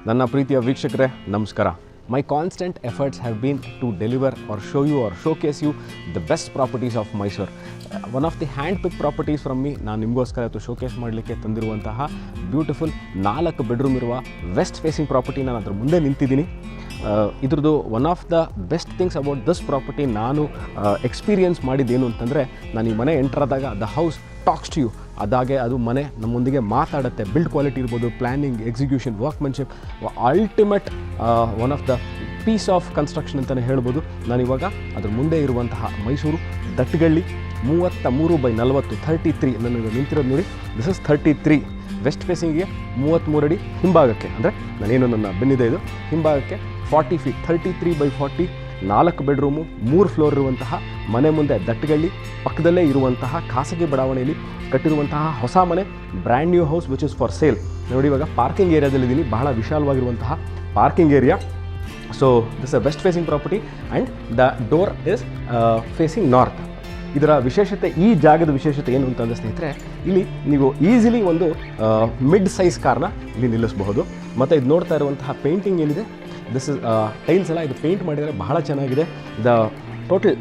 ನನ್ನ ಪ್ರೀತಿಯ ವೀಕ್ಷಕರೇ ನಮಸ್ಕಾರ. My constant efforts have been to deliver or show you or showcase you the best properties of Mysore. One of the hand-picked properties from me, ನಾನು ನಿಮಗೋಸ್ಕರ ಇವತ್ತು showcase ಮಾಡಲಿಕ್ಕೆ ತಂದಿರುವಂತಹ ಬ್ಯೂಟಿಫುಲ್ 4 ಬೆಡ್ರೂಮ್ ಇರುವ ವೆಸ್ಟ್ ಫೇಸಿಂಗ್ ಪ್ರಾಪರ್ಟಿ ನಾನು ಅದ್ರ ಮುಂದೆ ನಿಂತಿದ್ದೀನಿ. ಇದ್ರದ್ದು one of the best things about this property ನಾನು ಎಕ್ಸ್ಪೀರಿಯನ್ಸ್ ಮಾಡಿದ್ದೇನು ಅಂತಂದರೆ, ನಾನು ಈ ಮನೆ ಎಂಟರ್ ಆದಾಗ the house talks to you. ಅದಾಗೆ ಅದು ಮನೆ ನಮ್ಮೊಂದಿಗೆ ಮಾತಾಡುತ್ತೆ. ಬಿಲ್ಡ್ ಕ್ವಾಲಿಟಿ ಇರ್ಬೋದು, planning, execution, workmanship, ultimate one of the piece of construction ಅಂತಲೇ ಹೇಳ್ಬೋದು. ನಾನಿವಾಗ ಅದ್ರ ಮುಂದೆ ಇರುವಂತಹ ಮೈಸೂರು ದಟ್ಟಗಳ್ಳಿ 33/40 33 ನನಗೆ ನಿಂತಿರೋದು ನೋಡಿ. ದಿಸ್ ಇಸ್ 33 ವೆಸ್ಟ್ ಫೇಸಿಂಗಿಗೆ 33 ಅಡಿ ಹಿಂಭಾಗಕ್ಕೆ, ಅಂದರೆ ನಾನೇನು ನನ್ನ ಬೆನ್ನಿದೆ ಇದು ಹಿಂಭಾಗಕ್ಕೆ 40 ಫೀಟ್ 33/40 4 ಬೆಡ್ರೂಮು 3 ಫ್ಲೋರ್ ಇರುವಂತಹ ಮನೆ ಮುಂದೆ ದಟ್ಟಗಳ್ಳಿ ಪಕ್ಕದಲ್ಲೇ ಇರುವಂತಹ ಖಾಸಗಿ ಬಡಾವಣೆಯಲ್ಲಿ ಕಟ್ಟಿರುವಂತಹ ಹೊಸ ಮನೆ, brand new house which is for sale. ನೋಡಿ ಇವಾಗ ಪಾರ್ಕಿಂಗ್ ಏರಿಯಾದಲ್ಲಿದ್ದೀನಿ, ಬಹಳ ವಿಶಾಲವಾಗಿರುವಂತಹ parking area. So this a west facing property and the door is facing north. ಇದರ ವಿಶೇಷತೆ, ಈ ಜಾಗದ ವಿಶೇಷತೆ ಏನು ಅಂತಂದರೆ ಸ್ನೇಹಿತರೆ, ಇಲ್ಲಿ ನೀವು ಈಸಿಲಿ ಒಂದು ಮಿಡ್ ಸೈಜ್ ಕಾರ್ನ ಇಲ್ಲಿ ನಿಲ್ಲಿಸಬಹುದು. ಮತ್ತು ಇದು ನೋಡ್ತಾ ಇರುವಂತಹ ಪೇಂಟಿಂಗ್ ಏನಿದೆ, ದಿಸ್ ಇಸ್ ಟೈಲ್ಸ್ ಎಲ್ಲ ಇದು ಪೇಂಟ್ ಮಾಡಿದರೆ ಬಹಳ ಚೆನ್ನಾಗಿದೆ. ದ ಟೋಟಲ್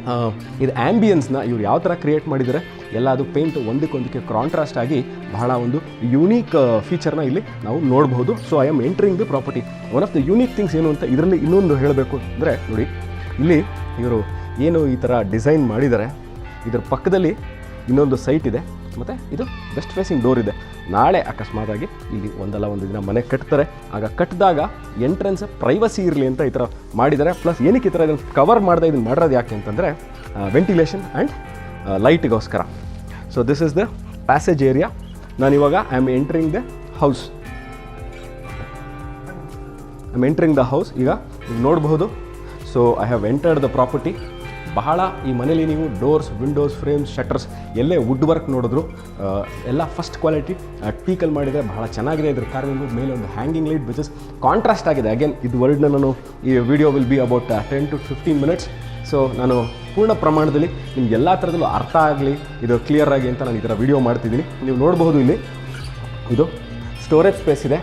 ಇದು ಆ್ಯಂಬಿಯನ್ಸ್ನ ಇವ್ರು ಯಾವ ಥರ ಕ್ರಿಯೇಟ್ ಮಾಡಿದ್ದಾರೆ, ಎಲ್ಲ ಅದು ಪೇಂಟ್ ಒಂದಕ್ಕೊಂದಕ್ಕೆ ಕಾಂಟ್ರಾಸ್ಟ್ ಆಗಿ ಬಹಳ ಒಂದು ಯುನೀಕ್ ಫೀಚರ್ನ ಇಲ್ಲಿ ನಾವು ನೋಡಬಹುದು. So I am entering the property. One of the unique things ಏನು ಅಂತ ಇದರಲ್ಲಿ ಇನ್ನೊಂದು ಹೇಳಬೇಕು ಅಂದರೆ, ನೋಡಿ ಇಲ್ಲಿ ಇವರು ಏನು ಈ ಥರ ಡಿಸೈನ್ ಮಾಡಿದ್ದಾರೆ, ಇದರ ಪಕ್ಕದಲ್ಲಿ ಇನ್ನೊಂದು ಸೈಟ್ ಇದೆ ಮತ್ತು ಇದು ವೆಸ್ಟ್ ಫೇಸಿಂಗ್ ಡೋರ್ ಇದೆ. ನಾಳೆ ಅಕಸ್ಮಾತಾಗಿ ಇಲ್ಲಿ ಒಂದಲ್ಲ ಒಂದು ದಿನ ಮನೆ ಕಟ್ತಾರೆ, ಆಗ ಕಟ್ಟಿದಾಗ ಎಂಟ್ರೆನ್ಸ್ ಪ್ರೈವಸಿ ಇರಲಿ ಅಂತ ಈ ಥರ ಮಾಡಿದ್ದಾರೆ. ಪ್ಲಸ್ ಏನಕ್ಕೆ ಈ ಥರ ಇದನ್ನು ಕವರ್ ಮಾಡ್ದೆ, ಇದನ್ನು ಮಾಡಿರೋದು ಯಾಕೆ ಅಂತಂದರೆ ವೆಂಟಿಲೇಷನ್ ಆ್ಯಂಡ್ ಲೈಟಿಗೋಸ್ಕರ. So this is the passage area. ನಾನಿವಾಗ I am entering the house. ಈಗ ನೀವು ನೋಡಬಹುದು. So I have entered the property. ಬಹಳ ಈ ಮನೇಲಿ ನೀವು ಡೋರ್ಸ್, ವಿಂಡೋಸ್, ಫ್ರೇಮ್ಸ್, ಶಟರ್ಸ್ ಎಲ್ಲೇ ವುಡ್ ವರ್ಕ್ ನೋಡಿದ್ರು ಎಲ್ಲ ಫಸ್ಟ್ ಕ್ವಾಲಿಟಿ ಟೀಕಲ್ಲಿ ಮಾಡಿದರೆ ಬಹಳ ಚೆನ್ನಾಗಿದೆ. ಇದ್ರ ಕಾರ್ವಿಂಗು ಮೇಲೆ ಒಂದು hanging light which is contrast ಆಗಿದೆ. ಅಗೇನ್ ಇದು ವರ್ಡ್ನ ನಾನು ಈ video will be about 10 to 15 minutes. So ನಾನು ಪೂರ್ಣ ಪ್ರಮಾಣದಲ್ಲಿ ನಿಮ್ಗೆ ಎಲ್ಲ ಥರದಲ್ಲೂ ಅರ್ಥ ಆಗಲಿ, ಇದು ಕ್ಲಿಯರ್ ಆಗಿ ಅಂತ ನಾನು ಈ ಥರ ವಿಡಿಯೋ ಮಾಡ್ತಿದ್ದೀನಿ. ನೀವು ನೋಡಬಹುದು ಇಲ್ಲಿ ಇದು ಸ್ಟೋರೇಜ್ ಸ್ಪೇಸ್ ಇದೆ.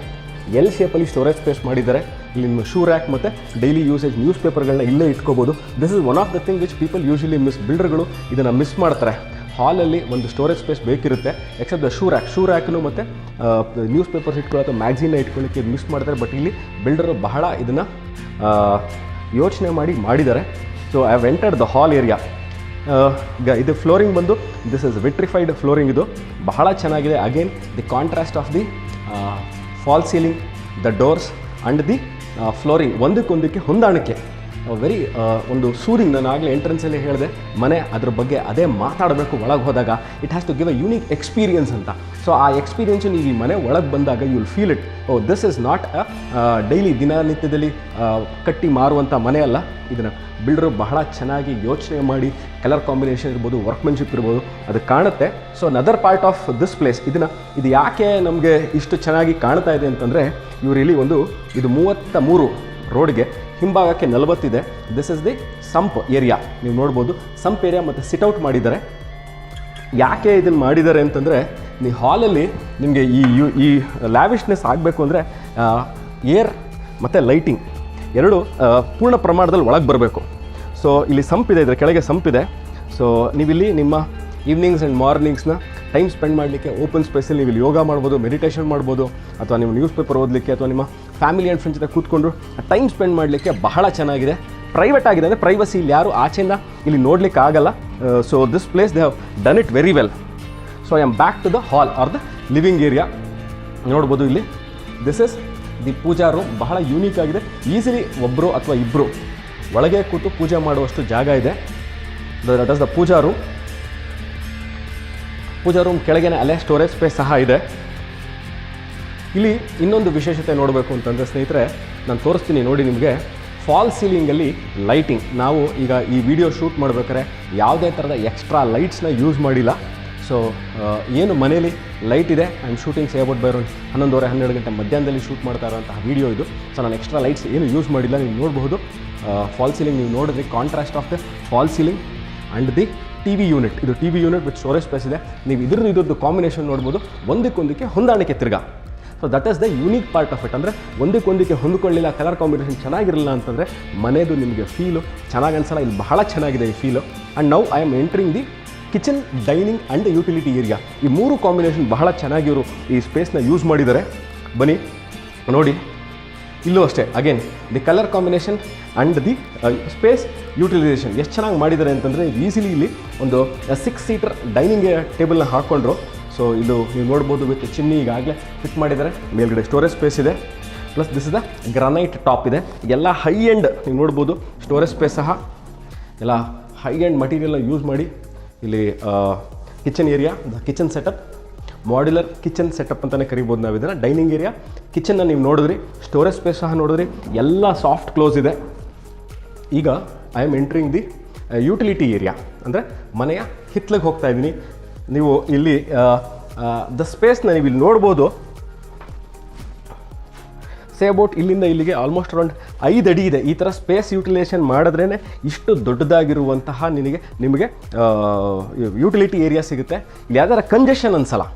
ಎಲ್ ಶೇಪಲ್ಲಿ ಸ್ಟೋರೇಜ್ ಸ್ಪೇಸ್ ಮಾಡಿದ್ದಾರೆ. ಇಲ್ಲಿ ನಿಮ್ಮ ಶೂ ರ್ಯಾಕ್ ಮತ್ತು ಡೈಲಿ ಯೂಸೇಜ್ ನ್ಯೂಸ್ ಪೇಪರ್ಗಳನ್ನ ಇಲ್ಲೇ ಇಟ್ಕೋಬೋದು. This is one of the thing which people usually ಬಿಲ್ಡರ್ಗಳು ಇದನ್ನು ಮಿಸ್ ಮಾಡ್ತಾರೆ. ಹಾಲಲ್ಲಿ ಒಂದು ಸ್ಟೋರೇಜ್ ಸ್ಪೇಸ್ ಬೇಕಿರುತ್ತೆ, ಎಕ್ಸೆಪ್ಟ್ ದ ಶೂ ರ್ಯಾಕ್ನು ಮತ್ತು ನ್ಯೂಸ್ ಪೇಪರ್ಸ್ ಇಟ್ಕೊಳ್ಳೋ ಅಥವಾ ಮ್ಯಾಗ್ಝಿನ್ನ ಇಟ್ಕೊಳ್ಳೋಕ್ಕೆ ಇದು ಮಿಸ್ ಮಾಡ್ತಾರೆ. ಬಟ್ ಇಲ್ಲಿ ಬಿಲ್ಡರು ಬಹಳ ಇದನ್ನು ಯೋಚನೆ ಮಾಡಿದ್ದಾರೆ. So I have entered the hall area. ಈಗ ಇದು ಫ್ಲೋರಿಂಗ್ ಬಂದು ದಿಸ್ ಇಸ್ ವಿಟ್ರಿಫೈಡ್ ಫ್ಲೋರಿಂಗ್. ಇದು ಬಹಳ ಚೆನ್ನಾಗಿದೆ. Again the contrast of the false ceiling, the doors and the flooring ಒಂದಕ್ಕೊಂದಕ್ಕೆ ಹೊಂದಾಣಿಕೆ, ವೆರಿ ಒಂದು ಸೂರಿಂಗ್. ನಾನು ಆಗಲೇ ಎಂಟ್ರೆನ್ಸಲ್ಲೇ ಹೇಳಿದೆ, ಮನೆ ಅದ್ರ ಬಗ್ಗೆ ಅದೇ ಮಾತಾಡಬೇಕು ಒಳಗೆ ಹೋದಾಗ. It has to give a unique experience ಅಂತ. ಸೊ ಆ ಎಕ್ಸ್ಪೀರಿಯನ್ಸು ನೀವು ಈ ಮನೆ ಒಳಗೆ ಬಂದಾಗ you will feel it. Oh this is not a daily ದಿನನಿತ್ಯದಲ್ಲಿ ಕಟ್ಟಿ ಮಾರುವಂಥ ಮನೆ ಅಲ್ಲ. ಇದನ್ನು ಬಿಲ್ಡರು ಬಹಳ ಚೆನ್ನಾಗಿ ಯೋಚನೆ ಮಾಡಿ, ಕಲರ್ ಕಾಂಬಿನೇಷನ್ ಇರ್ಬೋದು, ವರ್ಕ್ಮೆನ್ಶಿಪ್ ಇರ್ಬೋದು, ಅದು ಕಾಣುತ್ತೆ. So ನದರ್ part of this place, ಇದು ಯಾಕೆ ನಮಗೆ ಇಷ್ಟು ಚೆನ್ನಾಗಿ ಕಾಣ್ತಾ ಇದೆ ಅಂತಂದರೆ, ಇವರು ಇಲ್ಲಿ ಇದು 33 ರೋಡ್ಗೆ ಹಿಂಭಾಗಕ್ಕೆ 40 ಇದೆ. This is the sump area. ನೀವು ನೋಡ್ಬೋದು ಸಂಪ್ ಏರಿಯಾ ಮತ್ತು ಸಿಟ್ಔಟ್ ಮಾಡಿದ್ದಾರೆ. ಯಾಕೆ ಇದನ್ನು ಮಾಡಿದ್ದಾರೆ ಅಂತಂದರೆ, ನೀವು ಹಾಲಲ್ಲಿ ನಿಮಗೆ ಈ ಲ್ಯಾವಿಶ್ನೆಸ್ ಆಗಬೇಕು ಅಂದರೆ ಏರ್ ಮತ್ತು ಲೈಟಿಂಗ್ ಎರಡು ಪೂರ್ಣ ಪ್ರಮಾಣದಲ್ಲಿ ಒಳಗೆ ಬರಬೇಕು. ಸೊ ಇಲ್ಲಿ ಸಂಪ್ ಇದೆ, ಇದರ ಕೆಳಗೆ ಸಂಪ್ ಇದೆ. ಸೊ ನೀವಿಲ್ಲಿ ನಿಮ್ಮ ಈವ್ನಿಂಗ್ಸ್ ಆ್ಯಂಡ್ ಮಾರ್ನಿಂಗ್ಸ್ನ ಟೈಮ್ ಸ್ಪೆಂಡ್ ಮಾಡಲಿಕ್ಕೆ ಓಪನ್ ಸ್ಪೇಸಲ್ಲಿ ನೀವು ಇಲ್ಲಿ ಯೋಗ ಮಾಡ್ಬೋದು, ಮೆಡಿಟೇಷನ್ ಮಾಡ್ಬೋದು, ಅಥವಾ ನೀವು ನ್ಯೂಸ್ ಪೇಪರ್ ಓದಲಿಕ್ಕೆ ಅಥವಾ ನಿಮ್ಮ ಫ್ಯಾಮಿಲಿ ಆ್ಯಂಡ್ ಫ್ರೆಂಡ್ಸ್ ಜೊತೆ ಕೂತ್ಕೊಂಡು ಟೈಮ್ ಸ್ಪೆಂಡ್ ಮಾಡಲಿಕ್ಕೆ ಬಹಳ ಚೆನ್ನಾಗಿದೆ. ಪ್ರೈವೇಟ್ ಆಗಿದೆ, ಅಂದರೆ ಪ್ರೈವಸಿ, ಇಲ್ಲಿ ಯಾರು ಆಚೆಯಿಂದ ಇಲ್ಲಿ ನೋಡಲಿಕ್ಕೆ ಆಗಲ್ಲ. So this place they have done it very well. So I am back to the hall or the living area. ನೋಡ್ಬೋದು ಇಲ್ಲಿ this is the puja room. ಬಹಳ ಯೂನಿಕ್ ಆಗಿದೆ. ಈಸಿಲಿ ಒಬ್ಬರು ಅಥವಾ ಇಬ್ಬರು ಒಳಗೆ ಕೂತು ಪೂಜೆ ಮಾಡುವಷ್ಟು ಜಾಗ ಇದೆ. That is the puja room. ಕೆಳಗೇನೆ ಅಲ್ಲೇ ಸ್ಟೋರೇಜ್ ಸ್ಪೇಸ್ ಸಹ ಇದೆ. ಇಲ್ಲಿ ಇನ್ನೊಂದು ವಿಶೇಷತೆ ನೋಡಬೇಕು ಅಂತಂದರೆ ಸ್ನೇಹಿತರೆ, ನಾನು ತೋರಿಸ್ತೀನಿ ನೋಡಿ ನಿಮಗೆ. ಫಾಲ್ ಸೀಲಿಂಗಲ್ಲಿ ಲೈಟಿಂಗ್, ನಾವು ಈಗ ಈ ವಿಡಿಯೋ ಶೂಟ್ ಮಾಡ್ಬೇಕಾದ್ರೆ ಯಾವುದೇ ಥರದ ಎಕ್ಸ್ಟ್ರಾ ಲೈಟ್ಸ್ನ ಯೂಸ್ ಮಾಡಿಲ್ಲ. ಸೊ ಏನು ಮನೇಲಿ ಲೈಟ್ ಇದೆ, I am shooting say about by around 11:30-12 ಗಂಟೆ ಮಧ್ಯಾಹ್ನದಲ್ಲಿ ಶೂಟ್ ಮಾಡ್ತಾ ಇರೋಂತಹ ವಿಡಿಯೋ ಇದು. ಸೊ ನಾನು ಎಕ್ಸ್ಟ್ರಾ ಲೈಟ್ಸ್ ಏನು ಯೂಸ್ ಮಾಡಿಲ್ಲ. ನೀವು ನೋಡಬಹುದು ಫಾಲ್ ಸೀಲಿಂಗ್. ನೀವು ನೋಡಿದ್ರೆ contrast of the false ceiling and the T V unit. ಇದು T V unit with storage space ಇದೆ. ನೀವು ಇದ್ರದ್ದು ಕಾಂಬಿನೇಷನ್ ನೋಡ್ಬೋದು, ಒಂದಕ್ಕೊಂದಕ್ಕೆ ಹೊಂದಾಣಿಕೆ ತಿರ್ಗಾ. So that is the unique part of it. ಅಂದರೆ ಒಂದಕ್ಕೊಂದಕ್ಕೆ ಹೊಂದಿಕೊಳ್ಳಿಲ್ಲ, ಕಲರ್ ಕಾಂಬಿನೇಷನ್ ಚೆನ್ನಾಗಿರಲಿಲ್ಲ ಅಂತಂದರೆ ಮನೆಯದು ನಿಮಗೆ ಫೀಲು ಚೆನ್ನಾಗಿ ಅನ್ಸಲ್ಲ. ಇಲ್ಲಿ ಬಹಳ ಚೆನ್ನಾಗಿದೆ ಈ feel. And now I am entering the kitchen, dining and utility area. ಈ 3 ಕಾಂಬಿನೇಷನ್ ಬಹಳ ಚೆನ್ನಾಗಿವರು ಈ ಸ್ಪೇಸ್ನ ಯೂಸ್ ಮಾಡಿದ್ದಾರೆ. ಬನ್ನಿ ನೋಡಿ, ಇಲ್ಲೂ ಅಷ್ಟೇ again the colour combination and the space utilisation ಎಷ್ಟು ಚೆನ್ನಾಗಿ ಮಾಡಿದ್ದಾರೆ ಅಂತಂದರೆ ಈಸಿಲಿ ಇಲ್ಲಿ ಒಂದು 6 ಸೀಟರ್ ಡೈನಿಂಗ್ ಟೇಬಲ್ನ ಹಾಕ್ಕೊಂಡ್ರು. ಸೊ ಇದು ನೀವು ನೋಡ್ಬೋದು, ವಿತ್ ಚಿನ್ನಿ ಈಗಾಗಲೇ ಫಿಟ್ ಮಾಡಿದ್ದಾರೆ. ಮೇಲ್ಗಡೆ ಸ್ಟೋರೇಜ್ ಸ್ಪೇಸ್ ಇದೆ, plus this is the granite top ಇದೆ. ಎಲ್ಲ ಹೈ ಎಂಡ್ ನೀವು ನೋಡ್ಬೋದು. ಸ್ಟೋರೇಜ್ ಸ್ಪೇಸ್ ಸಹ ಎಲ್ಲ ಹೈ ಎಂಡ್ ಮಟೀರಿಯಲ್ನ ಯೂಸ್ ಮಾಡಿ ಇಲ್ಲಿ kitchen area, kitchen setup, modular kitchen setup ಅಂತಲೇ ಕರಿಬೋದು ನಾವು ಇದನ್ನು. ಡೈನಿಂಗ್ ಏರಿಯಾ, ಕಿಚನ್ನ ನೀವು ನೋಡಿದ್ರಿ, ಸ್ಟೋರೇಜ್ ಸ್ಪೇಸ್ ಸಹ ನೋಡಿದ್ರಿ, ಎಲ್ಲ ಸಾಫ್ಟ್ ಕ್ಲೋಸ್ ಇದೆ. ಈಗ I am entering the utility area, ಅಂದರೆ ಮನೆಯ ಹಿತ್ಲಿಗೆ ಹೋಗ್ತಾ ಇದ್ದೀನಿ. ನೀವು ಇಲ್ಲಿ ದ ಸ್ಪೇಸ್ನ ನೀವು ಇಲ್ಲಿ ನೋಡ್ಬೋದು. ಸೇ ಅಬೌಟ್ ಇಲ್ಲಿಂದ ಇಲ್ಲಿಗೆ ಆಲ್ಮೋಸ್ಟ್ ಅರೌಂಡ್ 5 ಅಡಿ ಇದೆ. ಈ ಥರ ಸ್ಪೇಸ್ ಯುಟಿಲೈಸೇಷನ್ ಮಾಡಿದ್ರೇ ಇಷ್ಟು ದೊಡ್ಡದಾಗಿರುವಂತಹ ನಿಮಗೆ ಯುಟಿಲಿಟಿ ಏರಿಯಾ ಸಿಗುತ್ತೆ. ಇಲ್ಲಿ ಯಾವ್ದಾರ ಕಂಜೆಷನ್ ಅನ್ಸಲ್ಲ.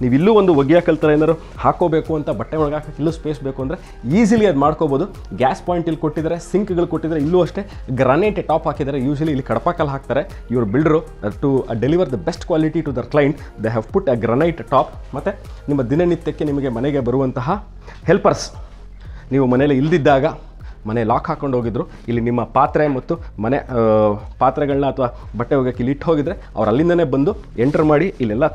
ನೀವು ಇಲ್ಲೂ ಒಂದು ಒಗೆಯಕಲ್ ಥರ ಏನಾದ್ರು ಹಾಕೋಬೇಕು ಅಂತ, ಬಟ್ಟೆ ಒಳಗಾಕಕ್ಕೆ ಇಲ್ಲೂ ಸ್ಪೇಸ್ ಬೇಕು ಅಂದರೆ ಈಸಿಲಿ ಅದು ಮಾಡ್ಕೋಬೋದು. ಗ್ಯಾಸ್ ಪಾಯಿಂಟ್ ಇಲ್ಲಿ ಕೊಟ್ಟಿದ್ದಾರೆ, ಸಿಂಕ್ಗಳು ಕೊಟ್ಟಿದ್ದಾರೆ. ಇಲ್ಲೂ ಅಷ್ಟೇ ಗ್ರಾನೈಟ್ ಟಾಪ್ ಹಾಕಿದ್ದಾರೆ. ಯೂಶಲಿ ಇಲ್ಲಿ ಕಡಪಾಕಲ್ ಹಾಕ್ತಾರೆ ಇವ್ರ builder to deliver the best quality to their client. They have put a granite top. ಮತ್ತು ನಿಮ್ಮ ದಿನನಿತ್ಯಕ್ಕೆ ನಿಮಗೆ ಮನೆಗೆ ಬರುವಂತಹ ಹೆಲ್ಪರ್ಸ್, ನೀವು ಮನೇಲಿ ಇಲ್ದಿದ್ದಾಗ ಮನೆ ಲಾಕ್ ಹಾಕ್ಕೊಂಡು ಹೋಗಿದ್ರು, ಇಲ್ಲಿ ನಿಮ್ಮ ಪಾತ್ರೆ ಮತ್ತು ಮನೆ ಪಾತ್ರೆಗಳನ್ನ ಅಥವಾ ಬಟ್ಟೆ ಹೋಗೋಕ್ಕೆ ಇಲ್ಲಿ ಇಟ್ಟು ಹೋಗಿದ್ರೆ ಅವ್ರು ಅಲ್ಲಿಂದನೇ ಬಂದು ಎಂಟರ್ ಮಾಡಿ ಇಲ್ಲೆಲ್ಲ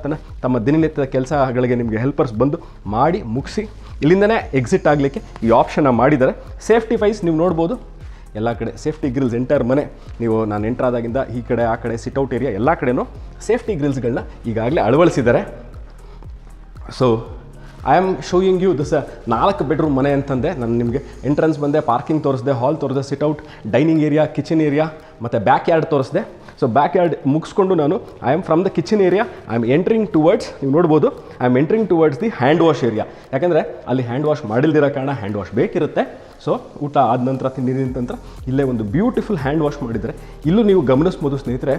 ತಮ್ಮ ದಿನನಿತ್ಯದ ಕೆಲಸಗಳಿಗೆ ನಿಮಗೆ ಹೆಲ್ಪರ್ಸ್ ಬಂದು ಮಾಡಿ ಮುಗಿಸಿ ಇಲ್ಲಿಂದನೇ ಎಕ್ಸಿಟ್ ಆಗಲಿಕ್ಕೆ ಈ ಆಪ್ಷನ್ನ ಮಾಡಿದ್ದಾರೆ. ಸೇಫ್ಟಿ ವೈಸ್ ನೀವು ನೋಡ್ಬೋದು, ಎಲ್ಲ ಕಡೆ ಸೇಫ್ಟಿ ಗ್ರಿಲ್ಸ್. ಎಂಟೈರ್ ಮನೆ ನೀವು ನಾನು ಎಂಟ್ರಾದಾಗಿಂದ ಈ ಕಡೆ ಆ ಕಡೆ ಸಿಟ್ಔಟ್ ಏರಿಯಾ ಎಲ್ಲ ಕಡೆನೂ ಸೇಫ್ಟಿ ಗ್ರಿಲ್ಸ್ಗಳನ್ನ ಈಗಾಗಲೇ ಅಳವಡಿಸಿದ್ದಾರೆ. So I am showing you this 4 bedroom ಮನೆ ಅಂತಂದೆ. ನಾನು ನಿಮಗೆ ಎಂಟ್ರೆನ್ಸ್ ಬಂದೆ, ಪಾರ್ಕಿಂಗ್ ತೋರಿಸಿದೆ, ಹಾಲ್ ತೋರಿಸಿದೆ, sit-out, dining area, kitchen area ಮತ್ತು ಬ್ಯಾಕ್ ಯಾರ್ಡ್ ತೋರಿಸಿದೆ. ಸೊ ಬ್ಯಾಕ್ ಯಾರ್ಡ್ ಮುಗಿಸ್ಕೊಂಡು ನಾನು I am from the kitchen area I am entering towards, ನೀವು ನೋಡ್ಬೋದು, I am entering towards the hand wash area. ಯಾಕೆಂದರೆ ಅಲ್ಲಿ ಹ್ಯಾಂಡ್ ವಾಶ್ ಮಾಡಿಲ್ದಿರೋ ಕಾರಣ ಹ್ಯಾಂಡ್ ವಾಶ್ ಬೇಕಿರುತ್ತೆ. ಸೊ ಊಟ ಆದ ನಂತರ, ತಿಂದಿದ ನಂತರ ಇಲ್ಲೇ ಒಂದು ಬ್ಯೂಟಿಫುಲ್ ಹ್ಯಾಂಡ್ ವಾಶ್ ಮಾಡಿದರೆ. ಇಲ್ಲೂ ನೀವು ಗಮನಿಸ್ಬೋದು ಸ್ನೇಹಿತರೆ,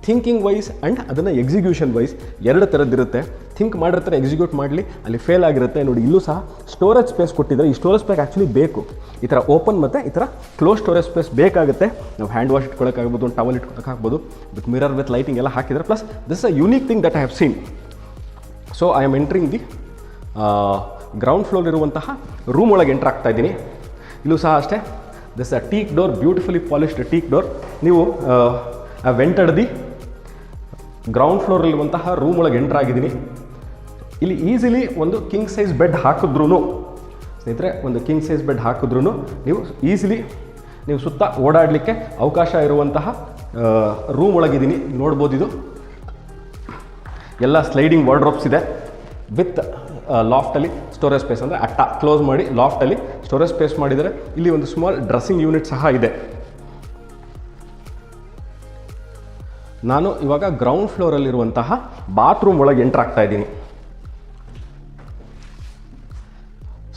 ಥಿಂಕಿಂಗ್ ವೈಸ್ ಆ್ಯಂಡ್ ಅದನ್ನು ಎಕ್ಸಿಕ್ಯೂಷನ್ ವೈಸ್ 2 ಥರದ್ದಿರುತ್ತೆ. ಥಿಂಕ್ ಮಾಡಿರ್ತಾರೆ, ಎಕ್ಸಿಕ್ಯೂಟ್ ಮಾಡಲಿ ಅಲ್ಲಿ ಫೇಲ್ ಆಗಿರುತ್ತೆ. ನೋಡಿ ಇಲ್ಲೂ ಸಹ ಸ್ಟೋರೇಜ್ ಸ್ಪೇಸ್ ಕೊಟ್ಟಿದ್ದಾರೆ. ಈ ಸ್ಟೋರೇಜ್ ಸ್ಪೇಸ್ ಆ್ಯಕ್ಚುಲಿ ಬೇಕು. ಈ ಥರ ಓಪನ್ ಮತ್ತು ಈ ಥರ ಕ್ಲೋಸ್ ಸ್ಟೋರೇಜ್ ಸ್ಪೇಸ್ ಬೇಕಾಗುತ್ತೆ. ನಾವು ಹ್ಯಾಂಡ್ ವಾಶ್ ಇಟ್ಕೊಳ್ಳೋಕ್ಕಾಗ್ಬೋದು, ಒಂದು ಟವಲ್ ಇಟ್ಕೊಳ್ಳೋಕ್ಕಾಗ್ಬೋದು, ವಿತ್ ಮಿರರ್ ವಿತ್ ಲೈಟಿಂಗ್ ಎಲ್ಲ ಹಾಕಿದ್ದಾರೆ. Plus this a unique thing that I have seen. So I am entering the ground floor ಇರುವಂತಹ ರೂಮ್ ಒಳಗೆ ಎಂಟ್ರ್ ಆಗ್ತಾ ಇದ್ದೀನಿ. ಇಲ್ಲೂ ಸಹ ಅಷ್ಟೇ, this a teak door, beautifully polished teak door. ನೀವು ವೆಂಟೆಡ್ ದಿ ಗ್ರೌಂಡ್ ಫ್ಲೋರಲ್ಲಿರುವಂತಹ ರೂಮ್ ಒಳಗೆ ಎಂಟ್ರ್ ಆಗಿದ್ದೀನಿ. ಇಲ್ಲಿ ಈಸಿಲಿ ಒಂದು ಕಿಂಗ್ ಸೈಜ್ ಬೆಡ್ ಹಾಕಿದ್ರೂ ಸ್ನೇಹಿತರೆ, ಒಂದು ಕಿಂಗ್ ಸೈಜ್ ಬೆಡ್ ಹಾಕಿದ್ರೂ ನೀವು ಈಸಿಲಿ ನೀವು ಸುತ್ತ ಓಡಾಡಲಿಕ್ಕೆ ಅವಕಾಶ ಇರುವಂತಹ ರೂಮ್ ಒಳಗಿದ್ದೀನಿ. ನೋಡ್ಬೋದು, ಇದು ಎಲ್ಲ ಸ್ಲೈಡಿಂಗ್ ವಾರ್ಡ್ರೋಬ್ಸ್ ಇದೆ ವಿತ್ ಲಾಫ್ಟಲ್ಲಿ ಸ್ಟೋರೇಜ್ ಸ್ಪೇಸ್, ಅಂದರೆ ಅಟ್ಟ ಕ್ಲೋಸ್ ಮಾಡಿ ಲಾಫ್ಟಲ್ಲಿ ಸ್ಟೋರೇಜ್ ಸ್ಪೇಸ್ ಮಾಡಿದರೆ. ಇಲ್ಲಿ ಒಂದು ಸ್ಮಾಲ್ ಡ್ರೆಸ್ಸಿಂಗ್ ಯೂನಿಟ್ ಸಹ ಇದೆ. ನಾನು ಇವಾಗ ಗ್ರೌಂಡ್ ಫ್ಲೋರಲ್ಲಿರುವಂತಹ ಬಾತ್ರೂಮ್ ಒಳಗೆ ಎಂಟ್ರ್ ಆಗ್ತಾ ಇದ್ದೀನಿ.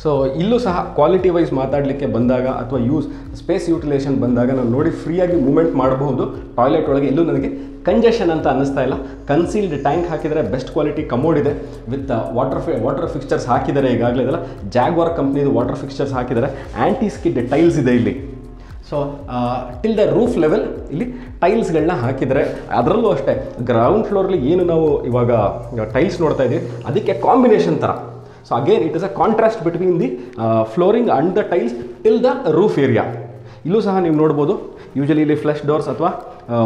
ಸೊ ಇಲ್ಲೂ ಸಹ ಕ್ವಾಲಿಟಿ ವೈಸ್ ಮಾತಾಡಲಿಕ್ಕೆ ಬಂದಾಗ ಅಥವಾ ಸ್ಪೇಸ್ ಯೂಟಿಲೈಸೇಷನ್ ಬಂದಾಗ ನಾನು ನೋಡಿ ಫ್ರೀಯಾಗಿ ಮೂವ್ಮೆಂಟ್ ಮಾಡಬಹುದು. ಟಾಯ್ಲೆಟ್ ಒಳಗೆ ಎಲ್ಲೂ ನನಗೆ ಕಂಜೆಷನ್ ಅಂತ ಅನ್ನಿಸ್ತಾ ಇಲ್ಲ. ಕನ್ಸೀಲ್ಡ್ ಟ್ಯಾಂಕ್ ಹಾಕಿದರೆ, ಬೆಸ್ಟ್ ಕ್ವಾಲಿಟಿ ಕಮೋಡ್ ಇದೆ ವಿತ್ ವಾಟರ್ ಫಿಕ್ಸ್ಚರ್ಸ್ ಹಾಕಿದ್ದಾರೆ. ಈಗಾಗಲೇ ಇದೆಲ್ಲ ಜಾಗ್ವಾರ್ ಕಂಪ್ನಿದು ವಾಟರ್ ಫಿಕ್ಸ್ಚರ್ಸ್ ಹಾಕಿದ್ದಾರೆ. ಆ್ಯಂಟಿ ಸ್ಕಿಡ್ ಟೈಲ್ಸ್ ಇದೆ ಇಲ್ಲಿ. So till the roof level ಇಲ್ಲಿ ಟೈಲ್ಸ್ಗಳನ್ನ ಹಾಕಿದರೆ. ಅದರಲ್ಲೂ ಅಷ್ಟೇ ಗ್ರೌಂಡ್ ಫ್ಲೋರಲ್ಲಿ ಏನು ನಾವು ಇವಾಗ ಟೈಲ್ಸ್ ನೋಡ್ತಾ ಇದ್ದೀವಿ ಅದಕ್ಕೆ ಕಾಂಬಿನೇಷನ್ ಥರ. So again it is a contrast between the flooring and the tiles till the roof area. ಇಲ್ಲೂ ಸಹ ನೀವು ನೋಡ್ಬೋದು, ಯೂಶಲಿ ಇಲ್ಲಿ ಫ್ಲಶ್ ಡೋರ್ಸ್ ಅಥವಾ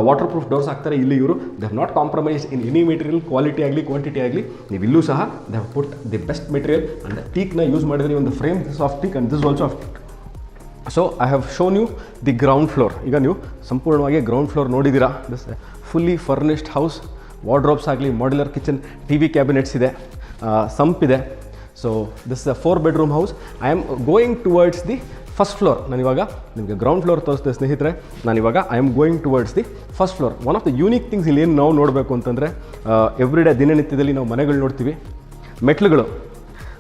ವಾಟರ್ ಪ್ರೂಫ್ ಡೋರ್ಸ್ ಹಾಕ್ತಾರೆ. ಇಲ್ಲಿ ಇವರು they have not compromise in any material, quality ಆಗಲಿ ಕ್ವಾಂಟಿಟಿ ಆಗಲಿ. ನೀವು ಇಲ್ಲೂ ಸಹ they have put the best material and ಟೀಕ್ನ ಯೂಸ್ ಮಾಡಿದರೆ ಒಂದು frame of teak and this also of teak. So I have shown you the ground floor. ಈಗ ನೀವು ಸಂಪೂರ್ಣವಾಗಿ ಗ್ರೌಂಡ್ ಫ್ಲೋರ್ ನೋಡಿದ್ದೀರಾ. This fully furnished house. Wardrobes ಆಗಲಿ, modular kitchen, TV cabinets ಇದೆ, sump ಇದೆ. So this is a 4 bedroom house. I am going towards the first floor. ನಾನಿವಾಗ ನಿಮಗೆ ground floor ತೋರಿಸ್ದೆ ಸ್ನೇಹಿತರೆ. ನಾನಿವಾಗ I am going towards the first floor. One of the unique things ಇಲ್ಲಿ ಏನು ನಾವು ನೋಡಬೇಕು ಅಂತಂದರೆ, ಎವ್ರಿಡೇ ದಿನನಿತ್ಯದಲ್ಲಿ ನಾವು ಮನೆಗಳು ನೋಡ್ತೀವಿ, ಮೆಟ್ಲುಗಳು.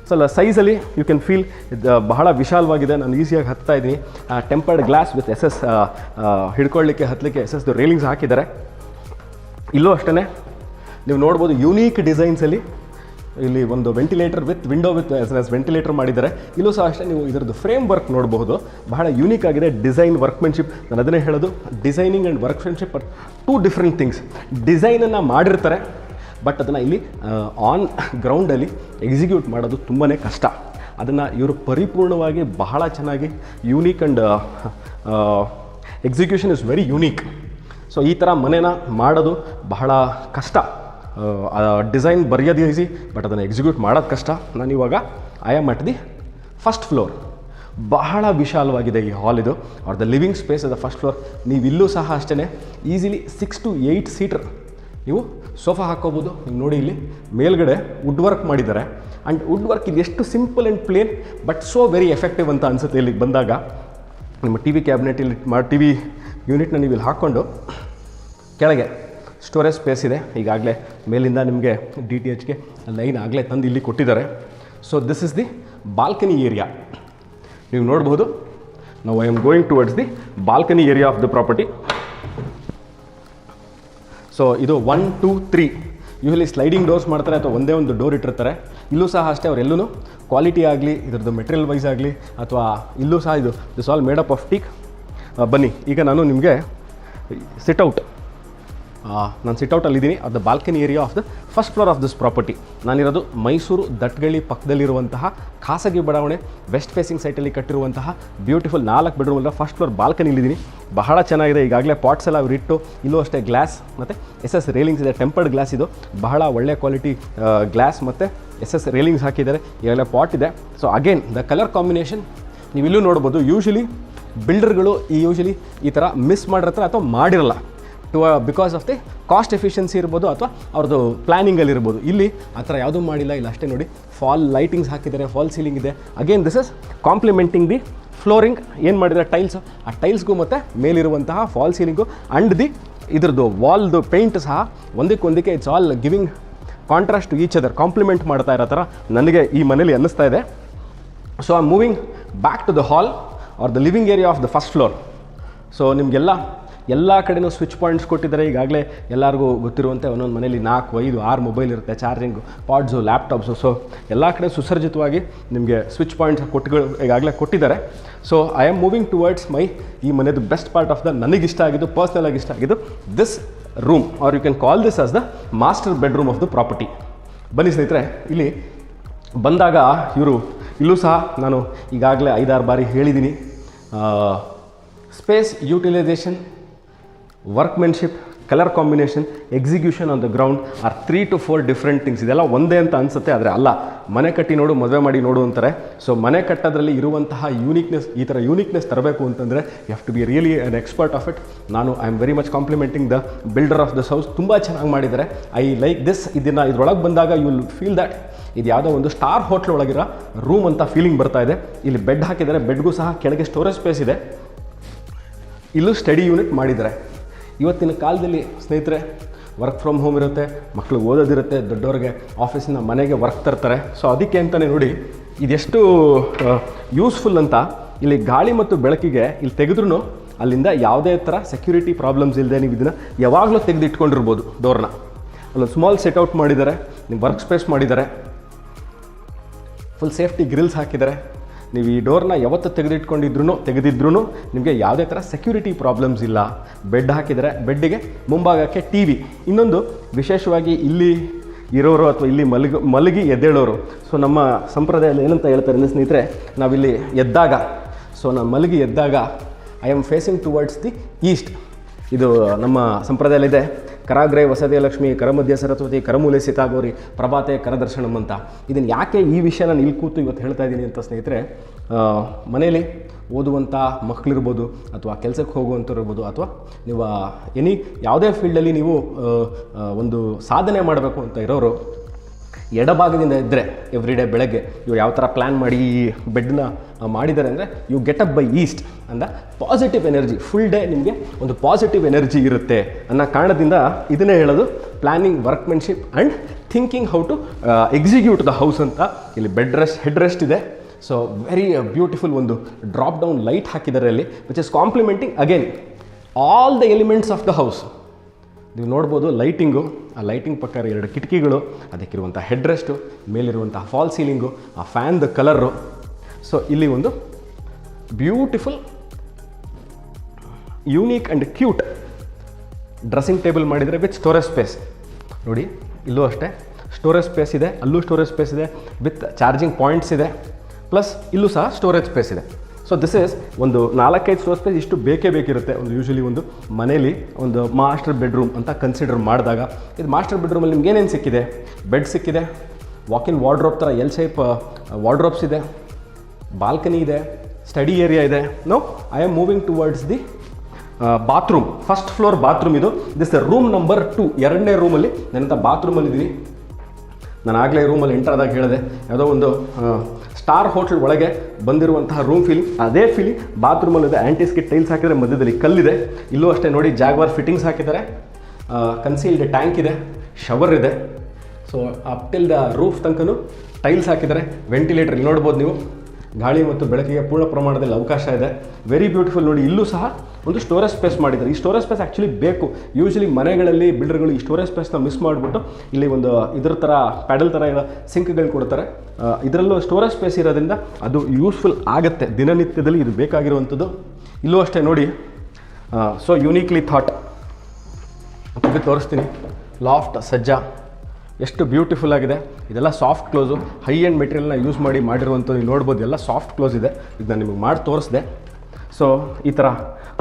ಸೊ ಸೈಜಲ್ಲಿ ಯು ಕ್ಯಾನ್ ಫೀಲ್ ಬಹಳ ವಿಶಾಲವಾಗಿದೆ. ನಾನು ಈಸಿಯಾಗಿ ಹತ್ತಾ ಇದ್ದೀನಿ. Tempered glass with SS ಹಿಡ್ಕೊಳ್ಳಿಕ್ಕೆ ಹತ್ತಲಿಕ್ಕೆ SS railings ಹಾಕಿದ್ದಾರೆ. ಇಲ್ಲೂ ಅಷ್ಟೇ ನೀವು ನೋಡ್ಬೋದು ಯೂನೀಕ್ ಡಿಸೈನ್ಸಲ್ಲಿ ಇಲ್ಲಿ ಒಂದು ventilator with window with ventilator ಮಾಡಿದ್ದಾರೆ. ಇಲ್ಲೂ ಸಹ ಅಷ್ಟೇ ನೀವು ಇದರದ್ದು ಫ್ರೇಮ್ ವರ್ಕ್ ನೋಡಬಹುದು, ಬಹಳ ಯೂನಿಕ್ ಆಗಿದೆ. ಡಿಸೈನ್ ವರ್ಕ್ಮೆನ್ಶಿಪ್, ನಾನು ಅದನ್ನೇ ಹೇಳೋದು, designing and workmanship are two different things. ಡಿಸೈನನ್ನು ಮಾಡಿರ್ತಾರೆ, ಬಟ್ ಅದನ್ನು ಇಲ್ಲಿ ಆನ್ ಗ್ರೌಂಡಲ್ಲಿ ಎಕ್ಸಿಕ್ಯೂಟ್ ಮಾಡೋದು ತುಂಬಾ ಕಷ್ಟ. ಅದನ್ನು ಇವರು ಪರಿಪೂರ್ಣವಾಗಿ ಬಹಳ ಚೆನ್ನಾಗಿ unique and execution is very unique. So ಈ ಥರ ಮನೇನ ಮಾಡೋದು ಬಹಳ ಕಷ್ಟ. ಡಿಸೈನ್ ಬರೆಯೋದು ಈಸಿ, ಬಟ್ ಅದನ್ನು ಎಕ್ಸಿಕ್ಯೂಟ್ ಮಾಡೋದು ಕಷ್ಟ. ನಾನಿವಾಗ I am at the first floor. ಬಹಳ ವಿಶಾಲವಾಗಿದೆ ಈ ಹಾಲ್. ಇದು ಅವ್ರದ್ದು ಲಿವಿಂಗ್ ಸ್ಪೇಸ್ ಇದೆ ಫಸ್ಟ್ ಫ್ಲೋರ್. ನೀವು ಇಲ್ಲೂ ಸಹ ಅಷ್ಟೇ ಈಸಿಲಿ 6 to 8 ಸೀಟರ್ ನೀವು ಸೋಫಾ ಹಾಕ್ಕೋಬೋದು. ನೀವು ನೋಡಿ ಇಲ್ಲಿ ಮೇಲ್ಗಡೆ ವುಡ್ ವರ್ಕ್ ಮಾಡಿದ್ದಾರೆ. ಆ್ಯಂಡ್ ವುಡ್ ವರ್ಕ್ ಇದು ಎಷ್ಟು simple and plain but so very effective ಅಂತ ಅನಿಸುತ್ತೆ. ಇಲ್ಲಿಗೆ ಬಂದಾಗ ನಿಮ್ಮ ಟಿ ವಿ ಕ್ಯಾಬಿನೆಟ್ ಇಲ್ಲಿ ಟಿ ವಿ ಯೂನಿಟ್ನ ನೀವು ಇಲ್ಲಿ ಹಾಕ್ಕೊಂಡು ಕೆಳಗೆ ಸ್ಟೋರೇಜ್ ಸ್ಪೇಸ್ ಇದೆ. ಈಗಾಗಲೇ ಮೇಲಿಂದ ನಿಮಗೆ DTHಗೆ ಲೈನ್ ಆಗಲೇ ತಂದು ಇಲ್ಲಿ ಕೊಟ್ಟಿದ್ದಾರೆ. So this is the balcony area. ನೀವು ನೋಡ್ಬೋದು. ನಾವು I am going towards the balcony area of the property. So ಇದು 1, 2, 3 ಯೂಶಲಿ ಸ್ಲೈಡಿಂಗ್ ಡೋರ್ಸ್ ಮಾಡ್ತಾರೆ ಅಥವಾ ಒಂದೇ ಒಂದು ಡೋರ್ ಇಟ್ಟಿರ್ತಾರೆ. ಇಲ್ಲೂ ಸಹ ಅಷ್ಟೇ ಅವರೆಲ್ಲೂ ಕ್ವಾಲಿಟಿ ಆಗಲಿ ಇದರದ್ದು ಮೆಟೀರಿಯಲ್ ವೈಸ್ ಆಗಲಿ ಅಥವಾ ಇಲ್ಲೂ ಸಹ ಇದು this all made up of teak. ಬನ್ನಿ ಈಗ ನಾನು ನಿಮಗೆ ಸಿಟ್ಔಟ್ ನಾನು ಸಿಟ್ಔಟಲ್ಲಿದ್ದೀನಿ of the balcony area of the first floor of this property. ನಾನಿರೋದು ಮೈಸೂರು ದಟ್ಗಳಿ ಪಕ್ಕದಲ್ಲಿರುವಂತಹ ಖಾಸಗಿ ಬಡಾವಣೆ ವೆಸ್ಟ್ ಫೇಸಿಂಗ್ ಸೈಟಲ್ಲಿ ಕಟ್ಟಿರುವಂತಹ ಬ್ಯೂಟಿಫುಲ್ 4 ಬೆಡ್ರೂಮ್ ಫಸ್ಟ್ ಫ್ಲೋರ್ ಬಾಲ್ಕನಿಲಿದ್ದೀನಿ. ಬಹಳ ಚೆನ್ನಾಗಿದೆ. ಈಗಾಗಲೇ ಪಾಟ್ಸ್ ಎಲ್ಲ ಅವರಿಟ್ಟು ಇಲ್ಲೂ ಅಷ್ಟೇ ಗ್ಲಾಸ್ ಮತ್ತು SS ರೇಲಿಂಗ್ಸ್ ಇದೆ. ಟೆಂಪರ್ಡ್ ಗ್ಲಾಸ್ ಇದು. ಬಹಳ ಒಳ್ಳೆ ಕ್ವಾಲಿಟಿ ಗ್ಲಾಸ್ ಮತ್ತು SS ರೇಲಿಂಗ್ಸ್ ಹಾಕಿದ್ದಾರೆ. ಈಗಾಗಲೇ ಪಾಟ್ ಇದೆ. So again the colour combination ನೀವಿಲ್ಲೂ ನೋಡ್ಬೋದು. ಯೂಶಲಿ ಬಿಲ್ಡರ್ಗಳು ಈ ಥರ ಮಿಸ್ ಮಾಡಿರ್ತಾರೆ ಅಥವಾ ಮಾಡಿರಲ್ಲ because of the cost efficiency ಇರ್ಬೋದು ಅಥವಾ ಅವ್ರದ್ದು ಪ್ಲ್ಯಾನಿಂಗಲ್ಲಿರ್ಬೋದು. ಇಲ್ಲಿ ಆ ಥರ ಯಾವುದೂ ಮಾಡಿಲ್ಲ. ಇಲ್ಲ ಅಷ್ಟೇ ನೋಡಿ ಫಾಲ್ ಲೈಟಿಂಗ್ಸ್ ಹಾಕಿದ್ದಾರೆ, ಫಾಲ್ ಸೀಲಿಂಗ್ ಇದೆ. Again this is complementing the flooring. ಏನು ಮಾಡಿದ್ದಾರೆ ಟೈಲ್ಸು, ಆ ಟೈಲ್ಸ್ಗೂ ಮತ್ತು ಮೇಲಿರುವಂತಹ ಫಾಲ್ ಸೀಲಿಂಗು ಆ್ಯಂಡ್ ದಿ ಇದ್ರದ್ದು ವಾಲ್ದು ಪೇಂಟ್ ಸಹ ಒಂದಕ್ಕೊಂದಕ್ಕೆ it's all giving contrast to each other, complement ಮಾಡ್ತಾ ಇರೋ ಥರ ನನಗೆ ಈ ಮನೇಲಿ ಅನ್ನಿಸ್ತಾ ಇದೆ. So I am moving back to the hall or the living area of the first floor. So ಎಲ್ಲ ಕಡೆಯೂ ಸ್ವಿಚ್ ಪಾಯಿಂಟ್ಸ್ ಕೊಟ್ಟಿದ್ದಾರೆ. ಈಗಾಗಲೇ ಎಲ್ಲರಿಗೂ ಗೊತ್ತಿರುವಂತೆ ಒಂದೊಂದು ಮನೇಲಿ 4, 5, 6 ಮೊಬೈಲ್ ಇರುತ್ತೆ, ಚಾರ್ಜಿಂಗು, ಪಾಡ್ಸು, ಲ್ಯಾಪ್ಟಾಪ್ಸು. ಸೊ ಎಲ್ಲ ಕಡೆ ಸುಸರ್ಜಿತವಾಗಿ ನಿಮಗೆ ಸ್ವಿಚ್ ಪಾಯಿಂಟ್ಸ್ ಈಗಾಗಲೇ ಕೊಟ್ಟಿದ್ದಾರೆ. So I am moving towards ಈ ಮನೆದು ಬೆಸ್ಟ್ ಪಾರ್ಟ್ ಆಫ್ ದ ನನಗಿಷ್ಟ ಆಗಿದ್ದು, ಪರ್ಸ್ನಲಾಗಿ ಇಷ್ಟ ಆಗಿದ್ದು this room or you can call this as the master bedroom of the property. ಬನ್ನಿ ಸ್ನೇಹಿತರೆ, ಇಲ್ಲಿ ಬಂದಾಗ ಇಲ್ಲೂ ಸಹ ನಾನು ಈಗಾಗಲೇ 5-6 ಬಾರಿ ಹೇಳಿದ್ದೀನಿ, space utilisation, workmanship, colour combination, execution on the ground are 3 to 4 different things. ಇದೆಲ್ಲ ಒಂದೇ ಅಂತ ಅನಿಸುತ್ತೆ, ಆದರೆ ಅಲ್ಲ. ಮನೆ ಕಟ್ಟಿ ನೋಡು, ಮದುವೆ ಮಾಡಿ ನೋಡು ಅಂತಾರೆ. ಸೊ ಮನೆ ಕಟ್ಟೋದ್ರಲ್ಲಿ ಇರುವಂತಹ ಯೂನಿಕ್ನೆಸ್, ಈ ಥರ ಯೂನಿಕ್ನೆಸ್ ತರಬೇಕು ಅಂತಂದರೆ you have to be really an expert of it. ನಾನು I am very much complementing the builder of this house. ತುಂಬ ಚೆನ್ನಾಗಿ ಮಾಡಿದ್ದಾರೆ. I like this. ಇದ್ರೊಳಗೆ ಬಂದಾಗ ಯು ವಿಲ್ ಫೀಲ್ ದ್ಯಾಟ್ ಇದು ಯಾವುದೋ ಒಂದು ಸ್ಟಾರ್ ಹೋಟ್ಲ್ ಒಳಗಿರೋ ರೂಮ್ ಅಂತ ಫೀಲಿಂಗ್ ಬರ್ತಾ ಇದೆ. ಇಲ್ಲಿ ಬೆಡ್ ಹಾಕಿದ್ದಾರೆ. ಬೆಡ್ಗೂ ಸಹ ಕೆಳಗೆ ಸ್ಟೋರೇಜ್ ಸ್ಪೇಸ್ ಇದೆ. ಇಲ್ಲೂ ಸ್ಟಡಿ ಯೂನಿಟ್ ಮಾಡಿದ್ದಾರೆ. ಇವತ್ತಿನ ಕಾಲದಲ್ಲಿ ಸ್ನೇಹಿತರೆ ವರ್ಕ್ ಫ್ರಮ್ ಹೋಮ್ ಇರುತ್ತೆ, ಮಕ್ಕಳು ಓದೋದಿರುತ್ತೆ, ದೊಡ್ಡವ್ರಿಗೆ ಆಫೀಸಿನ ಮನೆಗೆ ವರ್ಕ್ ತರ್ತಾರೆ. ಸೊ ಅದಕ್ಕೆ ಅಂತಲೇ ನೋಡಿ ಇದೆಷ್ಟು ಯೂಸ್ಫುಲ್ ಅಂತ. ಇಲ್ಲಿ ಗಾಳಿ ಮತ್ತು ಬೆಳಕಿಗೆ ಇಲ್ಲಿ ತೆಗೆದ್ರೂ ಅಲ್ಲಿಂದ ಯಾವುದೇ ಥರ ಸೆಕ್ಯೂರಿಟಿ ಪ್ರಾಬ್ಲಮ್ಸ್ ಇಲ್ಲದೆ ನೀವು ಇದನ್ನು ಯಾವಾಗಲೂ ತೆಗೆದಿಟ್ಕೊಂಡಿರ್ಬೋದು. ಡೋರ್ನ ಅಲ್ಲೊಂದು ಸ್ಮಾಲ್ ಸೆಟ್ಔಟ್ ಮಾಡಿದ್ದಾರೆ, ನಿಮ್ಮ ವರ್ಕ್ ಸ್ಪೇಸ್ ಮಾಡಿದ್ದಾರೆ, ಫುಲ್ ಸೇಫ್ಟಿ ಗ್ರಿಲ್ಸ್ ಹಾಕಿದ್ದಾರೆ. ನೀವು ಈ ಡೋರ್ನ ಯಾವತ್ತು ತೆಗೆದಿದ್ರೂ ನಿಮಗೆ ಯಾವುದೇ ಥರ ಸೆಕ್ಯೂರಿಟಿ ಪ್ರಾಬ್ಲಮ್ಸ್ ಇಲ್ಲ. ಬೆಡ್ ಹಾಕಿದರೆ ಬೆಡ್ಡಿಗೆ ಮುಂಭಾಗಕ್ಕೆ TV. ಇನ್ನೊಂದು ವಿಶೇಷವಾಗಿ ಇಲ್ಲಿ ಇರೋರು ಅಥವಾ ಇಲ್ಲಿ ಮಲಗಿ ಎದ್ದೇಳೋರು. ಸೊ ನಮ್ಮ ಸಂಪ್ರದಾಯದಲ್ಲಿ ಏನಂತ ಹೇಳ್ತಾರೆ ಸ್ನೇಹಿತರೆ, ನಾವಿಲ್ಲಿ ಎದ್ದಾಗ, ಸೊ ನಾನು ಮಲಗಿ ಎದ್ದಾಗ I am facing towards the East. ಇದು ನಮ್ಮ ಸಂಪ್ರದಾಯದಲ್ಲಿದೆ. ಕರಾಗ್ರೇ ವಸತಿಯ ಲಕ್ಷ್ಮಿ, ಕರಮಧ್ಯ ಸರಸ್ವತಿ, ಕರಮೂಲೆ ಸೀತಾಗೌರಿ, ಪ್ರಭಾತೆ ಕರದರ್ಶನಂ ಅಂತ. ಇದನ್ನು ಯಾಕೆ ಈ ವಿಷಯ ನಾನು ಇಲ್ಲಿ ಕೂತು ಇವತ್ತು ಹೇಳ್ತಾ ಇದ್ದೀನಿ ಅಂತ ಸ್ನೇಹಿತರೆ, ಮನೇಲಿ ಓದುವಂಥ ಮಕ್ಕಳಿರ್ಬೋದು ಅಥವಾ ಕೆಲಸಕ್ಕೆ ಹೋಗುವಂಥವ್ರು ಇರ್ಬೋದು ಅಥವಾ ನೀವು ಯಾವುದೇ ಫೀಲ್ಡಲ್ಲಿ ನೀವು ಒಂದು ಸಾಧನೆ ಮಾಡಬೇಕು ಅಂತ ಇರೋರು ಎಡಭಾಗದಿಂದ ಇದ್ದರೆ ಎವ್ರಿ ಡೇ ಬೆಳಗ್ಗೆ ಇವ್ರು ಯಾವ ಥರ ಪ್ಲ್ಯಾನ್ ಮಾಡಿ ಈ ಬೆಡ್ನ ಮಾಡಿದ್ದಾರೆ ಅಂದರೆ you get up by east ಅಂದ ಪಾಸಿಟಿವ್ ಎನರ್ಜಿ. ಫುಲ್ ಡೇ ನಿಮಗೆ ಒಂದು ಪಾಸಿಟಿವ್ ಎನರ್ಜಿ ಇರುತ್ತೆ ಅನ್ನೋ ಕಾರಣದಿಂದ ಇದನ್ನೇ ಹೇಳೋದು planning, workmanship and thinking how to execute the house ಅಂತ. ಇಲ್ಲಿ ಹೆಡ್ ರೆಸ್ಟ್ ಇದೆ. ಸೊ ವೆರಿ ಬ್ಯೂಟಿಫುಲ್ ಒಂದು ಡ್ರಾಪ್ ಡೌನ್ ಲೈಟ್ ಹಾಕಿದ್ದಾರೆ ಅಲ್ಲಿ, which is complementing again all the elements of the house. ನೀವು ನೋಡ್ಬೋದು ಲೈಟಿಂಗು, ಆ ಲೈಟಿಂಗ್ ಪ್ರಕಾರ 2 ಕಿಟಕಿಗಳು, ಅದಕ್ಕಿರುವಂಥ ಹೆಡ್ ರೆಸ್ಟು, ಮೇಲಿರುವಂಥ ಫಾಲ್ ಸೀಲಿಂಗು, ಆ ಫ್ಯಾನ್ದು ಕಲರು. ಸೊ ಇಲ್ಲಿ ಒಂದು beautiful unique and cute dressing table ಮಾಡಿದರೆ ವಿತ್ ಸ್ಟೋರೇಜ್ ಸ್ಪೇಸ್. ನೋಡಿ ಇಲ್ಲೂ ಅಷ್ಟೇ ಸ್ಟೋರೇಜ್ ಸ್ಪೇಸ್ ಇದೆ, ಅಲ್ಲೂ ಸ್ಟೋರೇಜ್ ಸ್ಪೇಸ್ ಇದೆ, ವಿತ್ ಚಾರ್ಜಿಂಗ್ ಪಾಯಿಂಟ್ಸ್ ಇದೆ, ಪ್ಲಸ್ ಇಲ್ಲೂ ಸಹ ಸ್ಟೋರೇಜ್ ಸ್ಪೇಸ್ ಇದೆ. ಸೊ ದಿಸ್ ಈಸ್ ಒಂದು 4-5 ಸ್ಟೋರೇಜ್ ಸ್ಪೇಸ್ ಇಷ್ಟು ಬೇಕಿರುತ್ತೆ ಒಂದು ಯೂಶ್ವಲಿ ಒಂದು ಮನೇಲಿ ಒಂದು ಮಾಸ್ಟರ್ ಬೆಡ್ರೂಮ್ ಅಂತ ಕನ್ಸಿಡರ್ ಮಾಡಿದಾಗ. ಇದು ಮಾಸ್ಟರ್ ಬೆಡ್ರೂಮಲ್ಲಿ ನಿಮ್ಗೆ ಏನೇನು ಸಿಕ್ಕಿದೆ? ಬೆಡ್ ಸಿಕ್ಕಿದೆ, ವಾಕಿನ್ ವಾರ್ಡ್ರೋಬ್ ಥರ ಎಲ್ ಶೇಪ್ ವಾರ್ಡ್ರೋಬ್ಸ್ ಇದೆ, ಬಾಲ್ಕನಿ ಇದೆ, ಸ್ಟಡಿ ಏರಿಯಾ ಇದೆ. No I am moving towards the bathroom. First floor bathroom ಇದು. ದಿಸ್ ರೂಮ್ ನಂಬರ್ 2, 2ನೇ ರೂಮಲ್ಲಿ ನಾನಂತ ಬಾತ್ರೂಮಲ್ಲಿದ್ದೀನಿ. ನಾನು ಆಗಲೇ ರೂಮಲ್ಲಿ ಎಂಟರ್ ಆದಾಗ ಹೇಳಿದೆ, ಯಾವುದೋ ಒಂದು ಸ್ಟಾರ್ ಹೋಟೆಲ್ ಒಳಗೆ ಬಂದಿರುವಂತಹ ರೂಮ್ ಫೀಲಿಂಗ್, ಅದೇ ಫೀಲಿಂಗ್ ಬಾತ್ರೂಮಲ್ಲಿದೆ. ಆ್ಯಂಟಿಸ್ಕಿಟ್ ಟೈಲ್ಸ್ ಹಾಕಿದರೆ ಮಧ್ಯದಲ್ಲಿ ಕಲ್ಲಿದೆ. ಇಲ್ಲೂ ಅಷ್ಟೇ ನೋಡಿ ಜಾಗ್ವಾರ್ ಫಿಟ್ಟಿಂಗ್ಸ್ ಹಾಕಿದ್ದಾರೆ, ಕನ್ಸೀಲ್ಡ್ ಟ್ಯಾಂಕ್ ಇದೆ, ಶವರ್ ಇದೆ. So up till the roof ತನಕನೂ ಟೈಲ್ಸ್ ಹಾಕಿದ್ದಾರೆ. ವೆಂಟಿಲೇಟರ್ ಇಲ್ಲಿ ನೋಡ್ಬೋದು ನೀವು, ಗಾಳಿ ಮತ್ತು ಬೆಳಕಿಗೆ ಪೂರ್ಣ ಪ್ರಮಾಣದಲ್ಲಿ ಅವಕಾಶ ಇದೆ. Very beautiful. ನೋಡಿ ಇಲ್ಲೂ ಸಹ ಒಂದು ಸ್ಟೋರೇಜ್ ಸ್ಪೇಸ್ ಮಾಡಿದ್ದಾರೆ. ಈ ಸ್ಟೋರೇಜ್ ಸ್ಪೇಸ್ ಆ್ಯಕ್ಚುಲಿ ಬೇಕು. ಯೂಶ್ವಲಿ ಮನೆಗಳಲ್ಲಿ ಬಿಲ್ಡರ್ಗಳು ಈ ಸ್ಟೋರೇಜ್ ಸ್ಪೇಸ್ನ ಮಿಸ್ ಮಾಡಿಬಿಟ್ಟು ಇಲ್ಲಿ ಒಂದು ಇದ್ರ ಥರ ಪ್ಯಾಡಲ್ ಥರ ಇರೋ ಸಿಂಕ್ಗಳು ಕೊಡ್ತಾರೆ. ಇದರಲ್ಲೂ ಸ್ಟೋರೇಜ್ ಸ್ಪೇಸ್ ಇರೋದ್ರಿಂದ ಅದು ಯೂಸ್ಫುಲ್ ಆಗುತ್ತೆ ದಿನನಿತ್ಯದಲ್ಲಿ, ಇದು ಬೇಕಾಗಿರುವಂಥದ್ದು. ಇಲ್ಲೂ ಅಷ್ಟೇ ನೋಡಿ, ಸೊ ಯೂನಿಕ್ಲಿ ಥಾಟ್ ಇದು ತೋರಿಸ್ತೀನಿ. ಲಾಫ್ಟ್ ಸಜ್ಜಾ ಎಷ್ಟು ಬ್ಯೂಟಿಫುಲ್ ಆಗಿದೆ. ಇದೆಲ್ಲ ಸಾಫ್ಟ್ ಕ್ಲೋಸು, ಹೈ ಎಂಡ್ ಮೆಟೀರಿಯಲ್ನ ಯೂಸ್ ಮಾಡಿ ಮಾಡಿರುವಂಥದ್ದು. ನೀವು ನೋಡ್ಬೋದು ಎಲ್ಲ ಸಾಫ್ಟ್ ಕ್ಲೋಸ್ ಇದೆ. ಇದು ನಾನು ನಿಮಗೆ ಮಾಡಿ ತೋರಿಸಿದೆ. ಸೊ ಈ ಥರ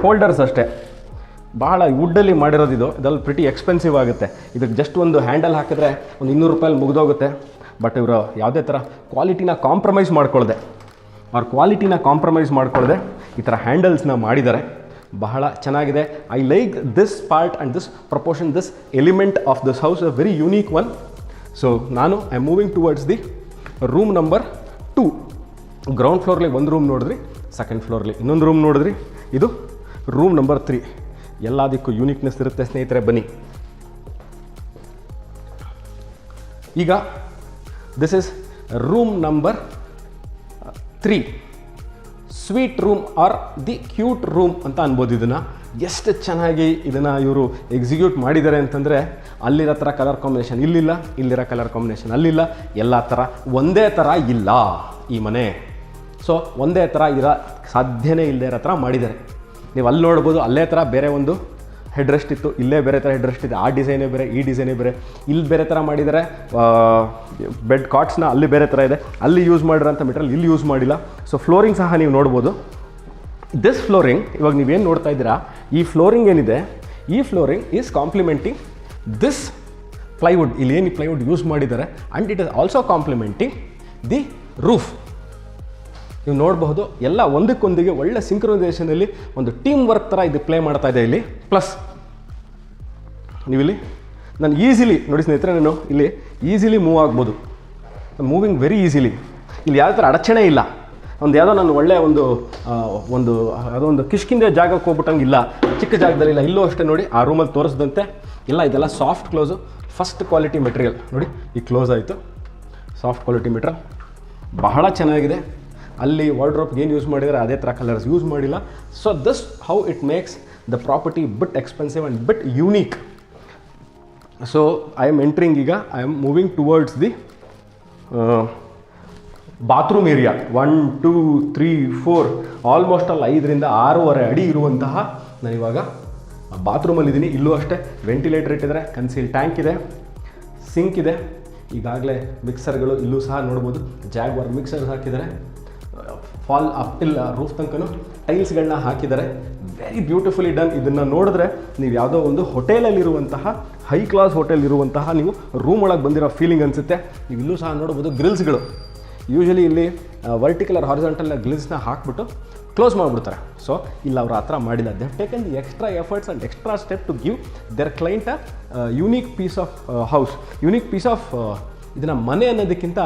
ಹೋಲ್ಡರ್ಸ್ ಅಷ್ಟೇ ಭಾಳ ವುಡ್ಡಲ್ಲಿ ಮಾಡಿರೋದಿದು. ಇದೆಲ್ಲ ಪ್ರಿಟಿ ಎಕ್ಸ್ಪೆನ್ಸಿವ್ ಆಗುತ್ತೆ. ಇದಕ್ಕೆ ಜಸ್ಟ್ ಒಂದು ಹ್ಯಾಂಡಲ್ ಹಾಕಿದ್ರೆ ಒಂದು 200 ರೂಪಾಯಲ್ಲಿ ಮುಗಿದೋಗುತ್ತೆ. ಬಟ್ ಇವರು ಯಾವುದೇ ಥರ ಕ್ವಾಲಿಟಿನ ಕಾಂಪ್ರಮೈಸ್ ಮಾಡ್ಕೊಳ್ಳದೆ ಈ ಥರ ಹ್ಯಾಂಡಲ್ಸ್ನ ಮಾಡಿದ್ದಾರೆ. ಬಹಳ ಚೆನ್ನಾಗಿದೆ. I like this part and this proportion, this element of this house, a very unique one. So ನಾನು I am moving towards the room number 2. Ground ಫ್ಲೋರ್ಲಿ ಒಂದು ರೂಮ್ ನೋಡಿದ್ರಿ, ಸೆಕೆಂಡ್ ಫ್ಲೋರ್ಲಿ ಇನ್ನೊಂದು ರೂಮ್ ನೋಡಿದ್ರಿ. ಇದು ರೂಮ್ ನಂಬರ್ 3. ಎಲ್ಲದಕ್ಕೂ ಯೂನಿಕ್ನೆಸ್ ಇರುತ್ತೆ ಸ್ನೇಹಿತರೆ, ಬನ್ನಿ. ಈಗ this is room number 3, sweet room R the cute room ಅಂತ ಅನ್ಬೋದು. ಇದನ್ನು ಎಷ್ಟು ಚೆನ್ನಾಗಿ ಇದನ್ನು ಇವರು ಎಕ್ಸಿಕ್ಯೂಟ್ ಮಾಡಿದ್ದಾರೆ ಅಂತಂದರೆ, ಅಲ್ಲಿರೋ ಥರ ಕಲರ್ ಕಾಂಬಿನೇಷನ್ ಇಲ್ಲಿಲ್ಲ, ಇಲ್ಲಿರೋ ಕಲರ್ ಕಾಂಬಿನೇಷನ್ ಅಲ್ಲಿಲ್ಲ, ಎಲ್ಲ ಥರ ಒಂದೇ ಥರ ಇಲ್ಲ ಈ ಮನೆ. ಸೊ ಒಂದೇ ಥರ ಇರೋ ಸಾಧ್ಯನೇ ಇಲ್ಲದೇ ಇರೋ ಥರ ಮಾಡಿದ್ದಾರೆ. ನೀವು ಅಲ್ಲಿ ನೋಡ್ಬೋದು, ಅಲ್ಲೇ ಥರ ಬೇರೆ ಒಂದು ಹೆಡ್ ರೆಸ್ಟ್ ಇತ್ತು, ಇಲ್ಲೇ ಬೇರೆ ಥರ ಹೆಡ್ ರೆಸ್ಟ್ ಇದೆ. ಆ ಡಿಸೈನೇ ಬೇರೆ, ಈ ಡಿಸೈನೇ ಬೇರೆ. ಇಲ್ಲಿ ಬೇರೆ ಥರ ಮಾಡಿದ್ದಾರೆ. ಬೆಡ್ ಕಾಟ್ಸ್ನ ಅಲ್ಲಿ ಬೇರೆ ಥರ ಇದೆ. ಅಲ್ಲಿ ಯೂಸ್ ಮಾಡಿರೋಂಥ ಮೆಟೀರಿಯಲ್ ಇಲ್ಲಿ ಯೂಸ್ ಮಾಡಿಲ್ಲ. ಸೊ ಫ್ಲೋರಿಂಗ್ ಸಹ ನೀವು ನೋಡ್ಬೋದು. ದಿಸ್ ಫ್ಲೋರಿಂಗ್, ಇವಾಗ ನೀವೇನು ನೋಡ್ತಾ ಇದ್ದೀರಾ, ಈ ಫ್ಲೋರಿಂಗ್ ಏನಿದೆ, ಈ flooring is complementing this plywood. ಇಲ್ಲಿ ಏನು ಪ್ಲೈವುಡ್ ಯೂಸ್ ಮಾಡಿದ್ದಾರೆ, and it is also complementing the roof. ನೀವು ನೋಡಬಹುದು ಎಲ್ಲ ಒಂದಕ್ಕೊಂದಿಗೆ ಒಳ್ಳೆ ಸಿಂಕ್ರನೈಸೇಷನಲ್ಲಿ ಒಂದು ಟೀಮ್ ವರ್ಕ್ ಥರ ಇದು ಪ್ಲೇ ಮಾಡ್ತಾ ಇದೆ ಇಲ್ಲಿ. ಪ್ಲಸ್ ನೀವಿಲ್ಲಿ ನಾನು ಈಸಿಲಿ ನೋಡಿ ಸ್ನೇಹಿತರೆ, ನಾನು ಇಲ್ಲಿ ಈಸಿಲಿ ಮೂವ್ ಆಗ್ಬೋದು. Moving very easily. ಇಲ್ಲಿ ಯಾವುದೇ ಥರ ಅಡಚಣೆ ಇಲ್ಲ. ಯಾವುದೋ ನಾನು ಒಳ್ಳೆಯ ಯಾವುದೋ ಒಂದು ಕಿಷ್ಕಿಂದೆ ಜಾಗಕ್ಕೆ ಹೋಗ್ಬಿಟ್ಟಂಗಿಲ್ಲ, ಚಿಕ್ಕ ಜಾಗದಲ್ಲಿ ಇಲ್ಲ. ಇಲ್ಲೂ ಅಷ್ಟೇ ನೋಡಿ, ಆ ರೂಮಲ್ಲಿ ತೋರಿಸಿದಂತೆ ಇಲ್ಲ, ಇದೆಲ್ಲ soft close, first quality material. ನೋಡಿ ಈ ಕ್ಲೋಸ್ ಆಯಿತು, ಸಾಫ್ಟ್ ಕ್ವಾಲಿಟಿ ಮೆಟೀರಿಯಲ್ ಬಹಳ ಚೆನ್ನಾಗಿದೆ. ಅಲ್ಲಿ ವಾರ್ಡ್ರೋಬ್ಗೆ ಏನು ಯೂಸ್ ಮಾಡಿದರೆ ಅದೇ ಥರ ಕಲರ್ಸ್ ಯೂಸ್ ಮಾಡಿಲ್ಲ. So this how it makes the property bit expensive and bit unique. So I am entering, ಈಗ I am moving towards the bathroom area. 1 2 3 4 almost ಅಲ್ಲಿ 5 ರಿಂದ 6.5 ಅಡಿ ಇರುವಂತಹ ನಾನಿವಾಗ ಬಾತ್ರೂಮಲ್ಲಿದ್ದೀನಿ. ಇಲ್ಲೂ ಅಷ್ಟೇ ವೆಂಟಿಲೇಟರ್ ಇಟ್ಟಿದ್ದಾರೆ, ಕನ್ಸೀಲ್ ಟ್ಯಾಂಕ್ ಇದೆ, ಸಿಂಕ್ ಇದೆ. ಈಗಾಗಲೇ ಮಿಕ್ಸರ್ಗಳು ಇಲ್ಲೂ ಸಹ ನೋಡ್ಬೋದು, ಜಾಗ್ವಾರ್ ಮಿಕ್ಸರ್ಸ್ ಹಾಕಿದ್ದಾರೆ. ಫಾಲ್ ಅಪ್ ಟಿಲ್ ರೂಫ್ ತನಕನೂ ಟೈಲ್ಸ್ಗಳನ್ನ ಹಾಕಿದ್ದಾರೆ. Very beautifully done. ಇದನ್ನು ನೋಡಿದ್ರೆ ನೀವು ಯಾವುದೋ ಒಂದು ಹೋಟೆಲಲ್ಲಿರುವಂತಹ, ಹೈ ಕ್ಲಾಸ್ ಹೋಟೆಲ್ ಇರುವಂತಹ ನೀವು ರೂಮ್ ಒಳಗೆ ಬಂದಿರೋ ಫೀಲಿಂಗ್ ಅನಿಸುತ್ತೆ. ನೀವು ಇಲ್ಲೂ ಸಹ ನೋಡ್ಬೋದು ಗ್ರಿಲ್ಸ್ಗಳು. ಯೂಶಲಿ ಇಲ್ಲಿ ವರ್ಟಿಕಲ್ ಆರ್ ಹಾರಿಜಾಂಟಲ್ ಗ್ರಿಲ್ಸ್ನ ಹಾಕ್ಬಿಟ್ಟು ಕ್ಲೋಸ್ ಮಾಡಿಬಿಡ್ತಾರೆ. ಸೊ ಇಲ್ಲಿ ಅವ್ರು ಆ ಥರ ಮಾಡಿಲ್ಲ. They have taken the extra efforts and extra step to give their client a unique piece of house, unique piece of ಇದನ್ನು ಮನೆ ಅನ್ನೋದಕ್ಕಿಂತ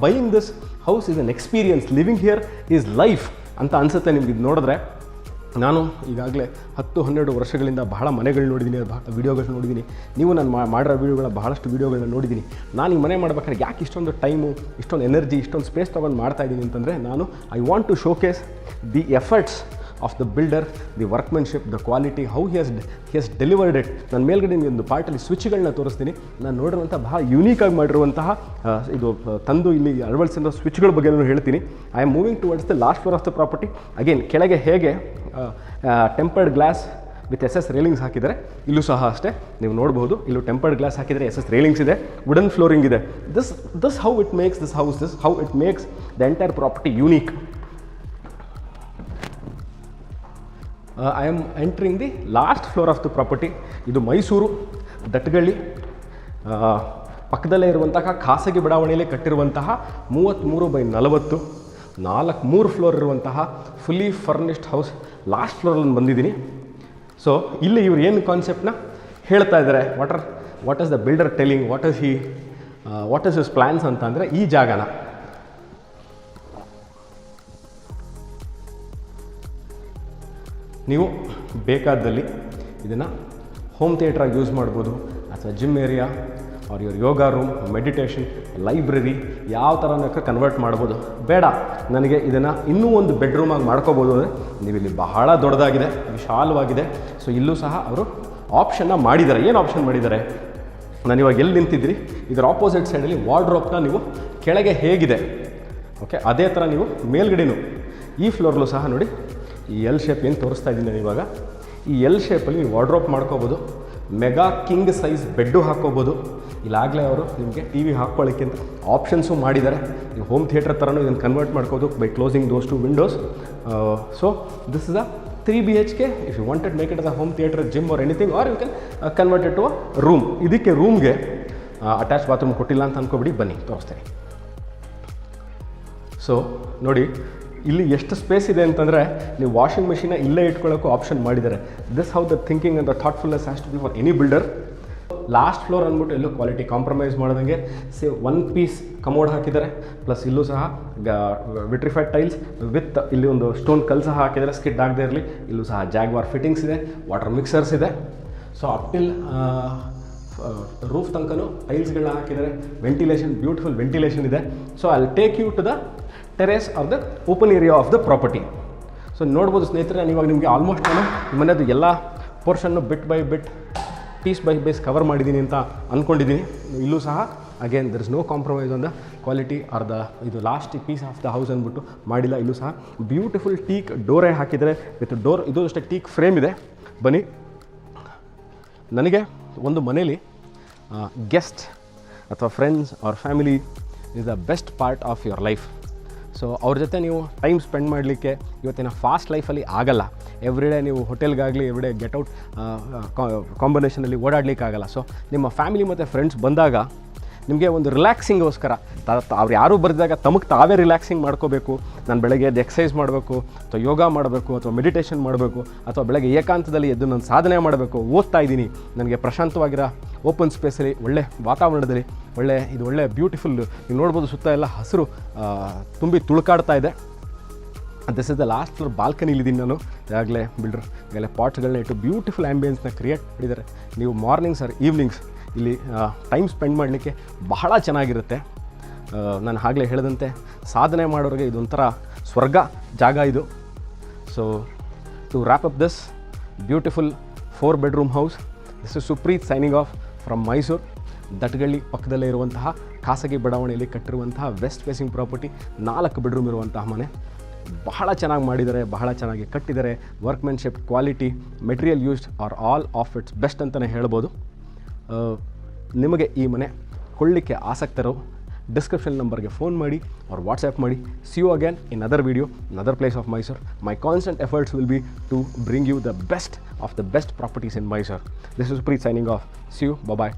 buying this house is an experience. Living here is life ಅಂತ ಅನಿಸುತ್ತೆ ನಿಮ್ಗೆ ಇದು ನೋಡಿದ್ರೆ. ನಾನು ಈಗಾಗಲೇ 10-12 ವರ್ಷಗಳಿಂದ ಬಹಳ ಮನೆಗಳು ನೋಡಿದ್ದೀನಿ, ವೀಡಿಯೋಗಳು ನೋಡಿದ್ದೀನಿ. ನೀವು ನಾನು ಮಾಡಿರೋ ವೀಡಿಯೋಗಳ ಬಹಳಷ್ಟು ವೀಡಿಯೋಗಳನ್ನ ನೋಡಿದ್ದೀನಿ. ನಾನು ಈ ಮನೆ ಮಾಡ್ಬೇಕಾದ್ರೆ ಯಾಕೆ ಇಷ್ಟೊಂದು ಟೈಮು, ಇಷ್ಟೊಂದು ಎನರ್ಜಿ, ಇಷ್ಟೊಂದು ಸ್ಪೇಸ್ ತೊಗೊಂಡು ಮಾಡ್ತಾಯಿದ್ದೀನಿ ಅಂತಂದರೆ, ನಾನು I want to showcase the efforts of the builder, the workmanship, the quality, how he has delivered it. ನಾನು ಮೇಲ್ಗಡೆ ನಿಮಗೆ ಒಂದು ಪಾರ್ಟಲ್ಲಿ ಸ್ವಿಚ್ಗಳನ್ನ ತೋರಿಸ್ತೀನಿ. ನಾನು ನೋಡಿರುವಂಥ ಬಹಳ ಯೂನೀಕಾಗಿ ಮಾಡಿರುವಂತಹ ಇದು ತಂದು ಇಲ್ಲಿ ಅಳವಡಿಸಿರೋ ಸ್ವಿಚ್ಗಳ ಬಗ್ಗೆ ನಾನು ಹೇಳ್ತೀನಿ. I am moving towards the last floor of the property. Again ಕೆಳಗೆ ಹೇಗೆ tempered glass with SS railings ಹಾಕಿದ್ದಾರೆ, ಇಲ್ಲೂ ಸಹ ಅಷ್ಟೇ ನೀವು ನೋಡ್ಬೋದು. ಇಲ್ಲೂ ಟೆಂಪರ್ಡ್ ಗ್ಲಾಸ್ ಹಾಕಿದರೆ SS ರೇಲಿಂಗ್ಸ್ ಇದೆ, ವುಡನ್ ಫ್ಲೋರಿಂಗ್ ಇದೆ. This how it makes this house, this how it makes the entire property unique. I am entering the last floor of the property. ಇದು ಮೈಸೂರು ದಟ್ಟಗಳ್ಳಿ ಪಕ್ಕದಲ್ಲೇ ಇರುವಂತಹ ಖಾಸಗಿ ಬಡಾವಣೆಯಲ್ಲಿ ಕಟ್ಟಿರುವಂತಹ 33x40 3 ಫ್ಲೋರ್ ಇರುವಂತಹ ಫುಲ್ಲಿ ಫರ್ನಿಶ್ಡ್ ಹೌಸ್. ಲಾಸ್ಟ್ ಫ್ಲೋರಲ್ಲಿ ಬಂದಿದ್ದೀನಿ. So ಇಲ್ಲಿ ಇವರು ಏನು ಕಾನ್ಸೆಪ್ಟ್ನ ಹೇಳ್ತಾ ಇದ್ದಾರೆ, what is the builder telling, what is his plans ಅಂತ ಅಂದರೆ, ಈ ಜಾಗನ ನೀವು ಬೇಕಾದಲ್ಲಿ ಇದನ್ನು ಹೋಮ್ ಥಿಯೇಟ್ರಾಗಿ ಯೂಸ್ ಮಾಡ್ಬೋದು, ಅಥವಾ gym area or your yoga room, meditation, library, ಯಾವ ಥರನಕ್ಕೆ ಕನ್ವರ್ಟ್ ಮಾಡ್ಬೋದು. ಬೇಡ ನನಗೆ ಇದನ್ನು ಇನ್ನೂ ಒಂದು ಬೆಡ್ರೂಮಾಗಿ ಮಾಡ್ಕೋಬೋದು ಅಂದರೆ ನೀವು ಇಲ್ಲಿ ಬಹಳ ದೊಡ್ಡದಾಗಿದೆ, ವಿಶಾಲವಾಗಿದೆ. ಸೊ ಇಲ್ಲೂ ಸಹ ಅವರು ಆಪ್ಷನ್ನ ಮಾಡಿದ್ದಾರೆ. ಏನು ಆಪ್ಷನ್ ಮಾಡಿದ್ದಾರೆ, ನಾನು ಇವಾಗ ಎಲ್ಲಿ ನಿಂತಿದ್ರಿ ಇದರ ಆಪೋಸಿಟ್ ಸೈಡಲ್ಲಿ ವಾರ್ಡ್ರೋಬ್ನ ನೀವು ಕೆಳಗೆ ಹೇಗಿದೆ ಓಕೆ ಅದೇ ಥರ ನೀವು ಮೇಲ್ಗಡೆನೂ ಈ ಫ್ಲೋರ್ಲೂ ಸಹ ನೋಡಿ ಈ ಎಲ್ ಶೇಪ್ ಏನು ತೋರಿಸ್ತಾ ಇದ್ದೀನಿ ನಾನು ಇವಾಗ, ಈ ಎಲ್ ಶೇಪಲ್ಲಿ ನೀವು ವಾರ್ಡ್ರೋಬ್ ಮಾಡ್ಕೋಬೋದು. ಮೆಗಾ ಕಿಂಗ್ ಸೈಜ್ ಬೆಡ್ಡು ಹಾಕ್ಕೋಬೋದು. ಇಲ್ಲಾಗಲೇ ಅವರು ನಿಮಗೆ ಟಿ ವಿ ಹಾಕ್ಕೊಳ್ಳೋಕ್ಕೆ ಅಂತ ಆಪ್ಷನ್ಸು ಮಾಡಿದ್ದಾರೆ. ನೀವು ಹೋಮ್ ಥಿಯೇಟರ್ ಥರನೂ ಇದನ್ನು ಕನ್ವರ್ಟ್ ಮಾಡ್ಕೋದು by closing those 2 windows. So this is a 3 BHK. If you wanted make it as a home theatre, gym or anything, or you can convert it to a room. ಇದಕ್ಕೆ ರೂಮ್ಗೆ attach bathroom ಕೊಟ್ಟಿಲ್ಲ ಅಂತ ಅಂದ್ಕೊಬಿಡಿ, ಬನ್ನಿ ತೋರಿಸ್ತೇನೆ. So ನೋಡಿ ಇಲ್ಲಿ ಎಷ್ಟು space ಇದೆ ಅಂತಂದರೆ ನೀವು ವಾಷಿಂಗ್ ಮಿಷಿನ ಇಲ್ಲೇ ಇಟ್ಕೊಳ್ಳೋಕ್ಕೂ ಆಪ್ಷನ್ ಮಾಡಿದ್ದಾರೆ. This how the thinking and the thoughtfulness has to be for any builder. Last floor ಅಂದ್ಬಿಟ್ಟು ಎಲ್ಲೂ ಕ್ವಾಲಿಟಿ ಕಾಂಪ್ರಮೈಸ್ ಮಾಡೋದಂಗೆ 1 ಪೀಸ್ ಕಮೋಡ್ ಹಾಕಿದ್ದಾರೆ. ಪ್ಲಸ್ ಇಲ್ಲೂ ಸಹ ವಿಟ್ರಿಫೈಡ್ ಟೈಲ್ಸ್ ವಿತ್ ಇಲ್ಲಿ ಒಂದು ಸ್ಟೋನ್ ಕಲ್ ಸಹ ಹಾಕಿದ್ದಾರೆ, ಸ್ಕಿಡ್ ಆಗದೆ ಇರಲಿ. ಇಲ್ಲೂ ಸಹ ಜಾಗ್ವಾರ್ ಫಿಟ್ಟಿಂಗ್ಸ್ ಇದೆ, ವಾಟರ್ ಮಿಕ್ಸರ್ಸ್ ಇದೆ. ಸೊ ಅಪ್ ಟಿಲ್ ರೂಫ್ ತನಕನೂ ಟೈಲ್ಸ್ಗಳನ್ನ ಹಾಕಿದ್ದಾರೆ. ವೆಂಟಿಲೇಷನ್, ಬ್ಯೂಟಿಫುಲ್ ವೆಂಟಿಲೇಷನ್ ಇದೆ. So I will take you to the terrace of the open area of the property. So ನೋಡ್ಬೋದು ಸ್ನೇಹಿತರೆ, ನಾನು ಇವಾಗ ನಿಮಗೆ ಆಲ್ಮೋಸ್ಟ್ ನಾನು ಮನೆಯದು ಎಲ್ಲ ಪೋರ್ಷನ್ನು bit by bit, piece by piece cover ಮಾಡಿದ್ದೀನಿ ಅಂತ ಅಂದ್ಕೊಂಡಿದ್ದೀನಿ. ಇಲ್ಲೂ ಸಹ again there is no compromise on the quality or the ಇದು last piece of the house ಅಂದ್ಬಿಟ್ಟು ಮಾಡಿಲ್ಲ. ಇಲ್ಲೂ ಸಹ ಬ್ಯೂಟಿಫುಲ್ ಟೀಕ್ ಡೋರೇ ಹಾಕಿದರೆ ವಿತ್ ಡೋರ್, ಇದು ಅಷ್ಟೇ ಟೀಕ್ ಫ್ರೇಮ್ ಇದೆ. ಬನ್ನಿ, ನನಗೆ ಒಂದು ಮನೇಲಿ ಗೆಸ್ಟ್ ಅಥವಾ friends or family is the best part of your life. So ಅವ್ರ ಜೊತೆ ನೀವು ಟೈಮ್ ಸ್ಪೆಂಡ್ ಮಾಡಲಿಕ್ಕೆ ಇವತ್ತಿನ ಫಾಸ್ಟ್ ಲೈಫಲ್ಲಿ ಆಗಲ್ಲ. ಎವ್ರಿಡೇ ನೀವು ಹೋಟೆಲ್ಗಾಗಲಿ ಎವ್ರಿಡೇ ಗೆಟೌಟ್ ಕಾಂಬಿನೇಷನಲ್ಲಿ ಓಡಾಡಲಿಕ್ಕಾಗಲ್ಲ. ಸೊ ನಿಮ್ಮ ಫ್ಯಾಮಿಲಿ ಮತ್ತು ಫ್ರೆಂಡ್ಸ್ ಬಂದಾಗ ನಿಮಗೆ ಒಂದು ರಿಲ್ಯಾಕ್ಸಿಂಗೋಸ್ಕರ ಅವ್ರು ಯಾರೂ ಬರೆದಾಗ ತಮಗೆ ತಾವೇ ರಿಲ್ಯಾಕ್ಸಿಂಗ್ ಮಾಡ್ಕೋಬೇಕು. ನಾನು ಬೆಳಗ್ಗೆ ಎದ್ದು ಎಕ್ಸಸೈಸ್ ಮಾಡಬೇಕು, ಅಥವಾ ಯೋಗ ಮಾಡಬೇಕು, ಅಥವಾ ಮೆಡಿಟೇಷನ್ ಮಾಡಬೇಕು, ಅಥವಾ ಬೆಳಗ್ಗೆ ಏಕಾಂತದಲ್ಲಿ ಎದ್ದು ನಾನು ಸಾಧನೆ ಮಾಡಬೇಕು, ಓದ್ತಾ ಇದ್ದೀನಿ, ನನಗೆ ಪ್ರಶಾಂತವಾಗಿರೋ ಓಪನ್ ಸ್ಪೇಸಲ್ಲಿ ಒಳ್ಳೆ ವಾತಾವರಣದಲ್ಲಿ ಒಳ್ಳೆ ಬ್ಯೂಟಿಫುಲ್, ನೀವು ನೋಡ್ಬೋದು ಸುತ್ತ ಎಲ್ಲ ಹಸಿರು ತುಂಬಿ ತುಳುಕಾಡ್ತಾ ಇದೆ. This is the last floor. ಬಾಲ್ಕನಿಲಿದ್ದೀನಿ ನಾನು. ಈಗಾಗಲೇ ಪಾಟ್ಸ್ಗಳನ್ನ ಇಟ್ಟು ಬ್ಯೂಟಿಫುಲ್ ಆ್ಯಂಬಿಯನ್ಸ್ನ ಕ್ರಿಯೇಟ್ ಮಾಡಿದ್ದಾರೆ. ನೀವು ಮಾರ್ನಿಂಗ್ಸ್ ಆರ್ ಈವ್ನಿಂಗ್ಸ್ ಇಲ್ಲಿ ಟೈಮ್ ಸ್ಪೆಂಡ್ ಮಾಡಲಿಕ್ಕೆ ಬಹಳ ಚೆನ್ನಾಗಿರುತ್ತೆ. ನಾನು ಆಗಲೇ ಹೇಳಿದಂತೆ ಸಾಧನೆ ಮಾಡೋರಿಗೆ ಇದೊಂಥರ ಸ್ವರ್ಗ ಜಾಗ ಇದು. So to wrap up this beautiful 4 bedroom house, this is Supreeth signing off from Mysuru. Dattagalli ಪಕ್ಕದಲ್ಲೇ ಇರುವಂತಹ ಖಾಸಗಿ ಬಡಾವಣೆಯಲ್ಲಿ ಕಟ್ಟಿರುವಂತಹ ವೆಸ್ಟ್ ಫೇಸಿಂಗ್ ಪ್ರಾಪರ್ಟಿ, 4 ಬೆಡ್ರೂಮ್ ಇರುವಂತಹ ಮನೆ. ಬಹಳ ಚೆನ್ನಾಗಿ ಮಾಡಿದ್ದಾರೆ, ಬಹಳ ಚೆನ್ನಾಗಿ ಕಟ್ಟಿದ್ದಾರೆ. Workmanship, quality, material used are all of its best ಅಂತಲೇ ಹೇಳ್ಬೋದು. ನಿಮಗೆ ಈ ಮನೆ ಕೊಳ್ಳಿಕ್ಕೆ ಆಸಕ್ತರು ಡಿಸ್ಕ್ರಿಪ್ಷನ್ ನಂಬರ್ಗೆ ಫೋನ್ ಮಾಡಿ or ವಾಟ್ಸ್ಯಾಪ್ ಮಾಡಿ. See you again in another video, another place of Mysore. My constant efforts will be to bring you the best of the best properties in Mysore. This is Preet signing off. See you. Bye-bye.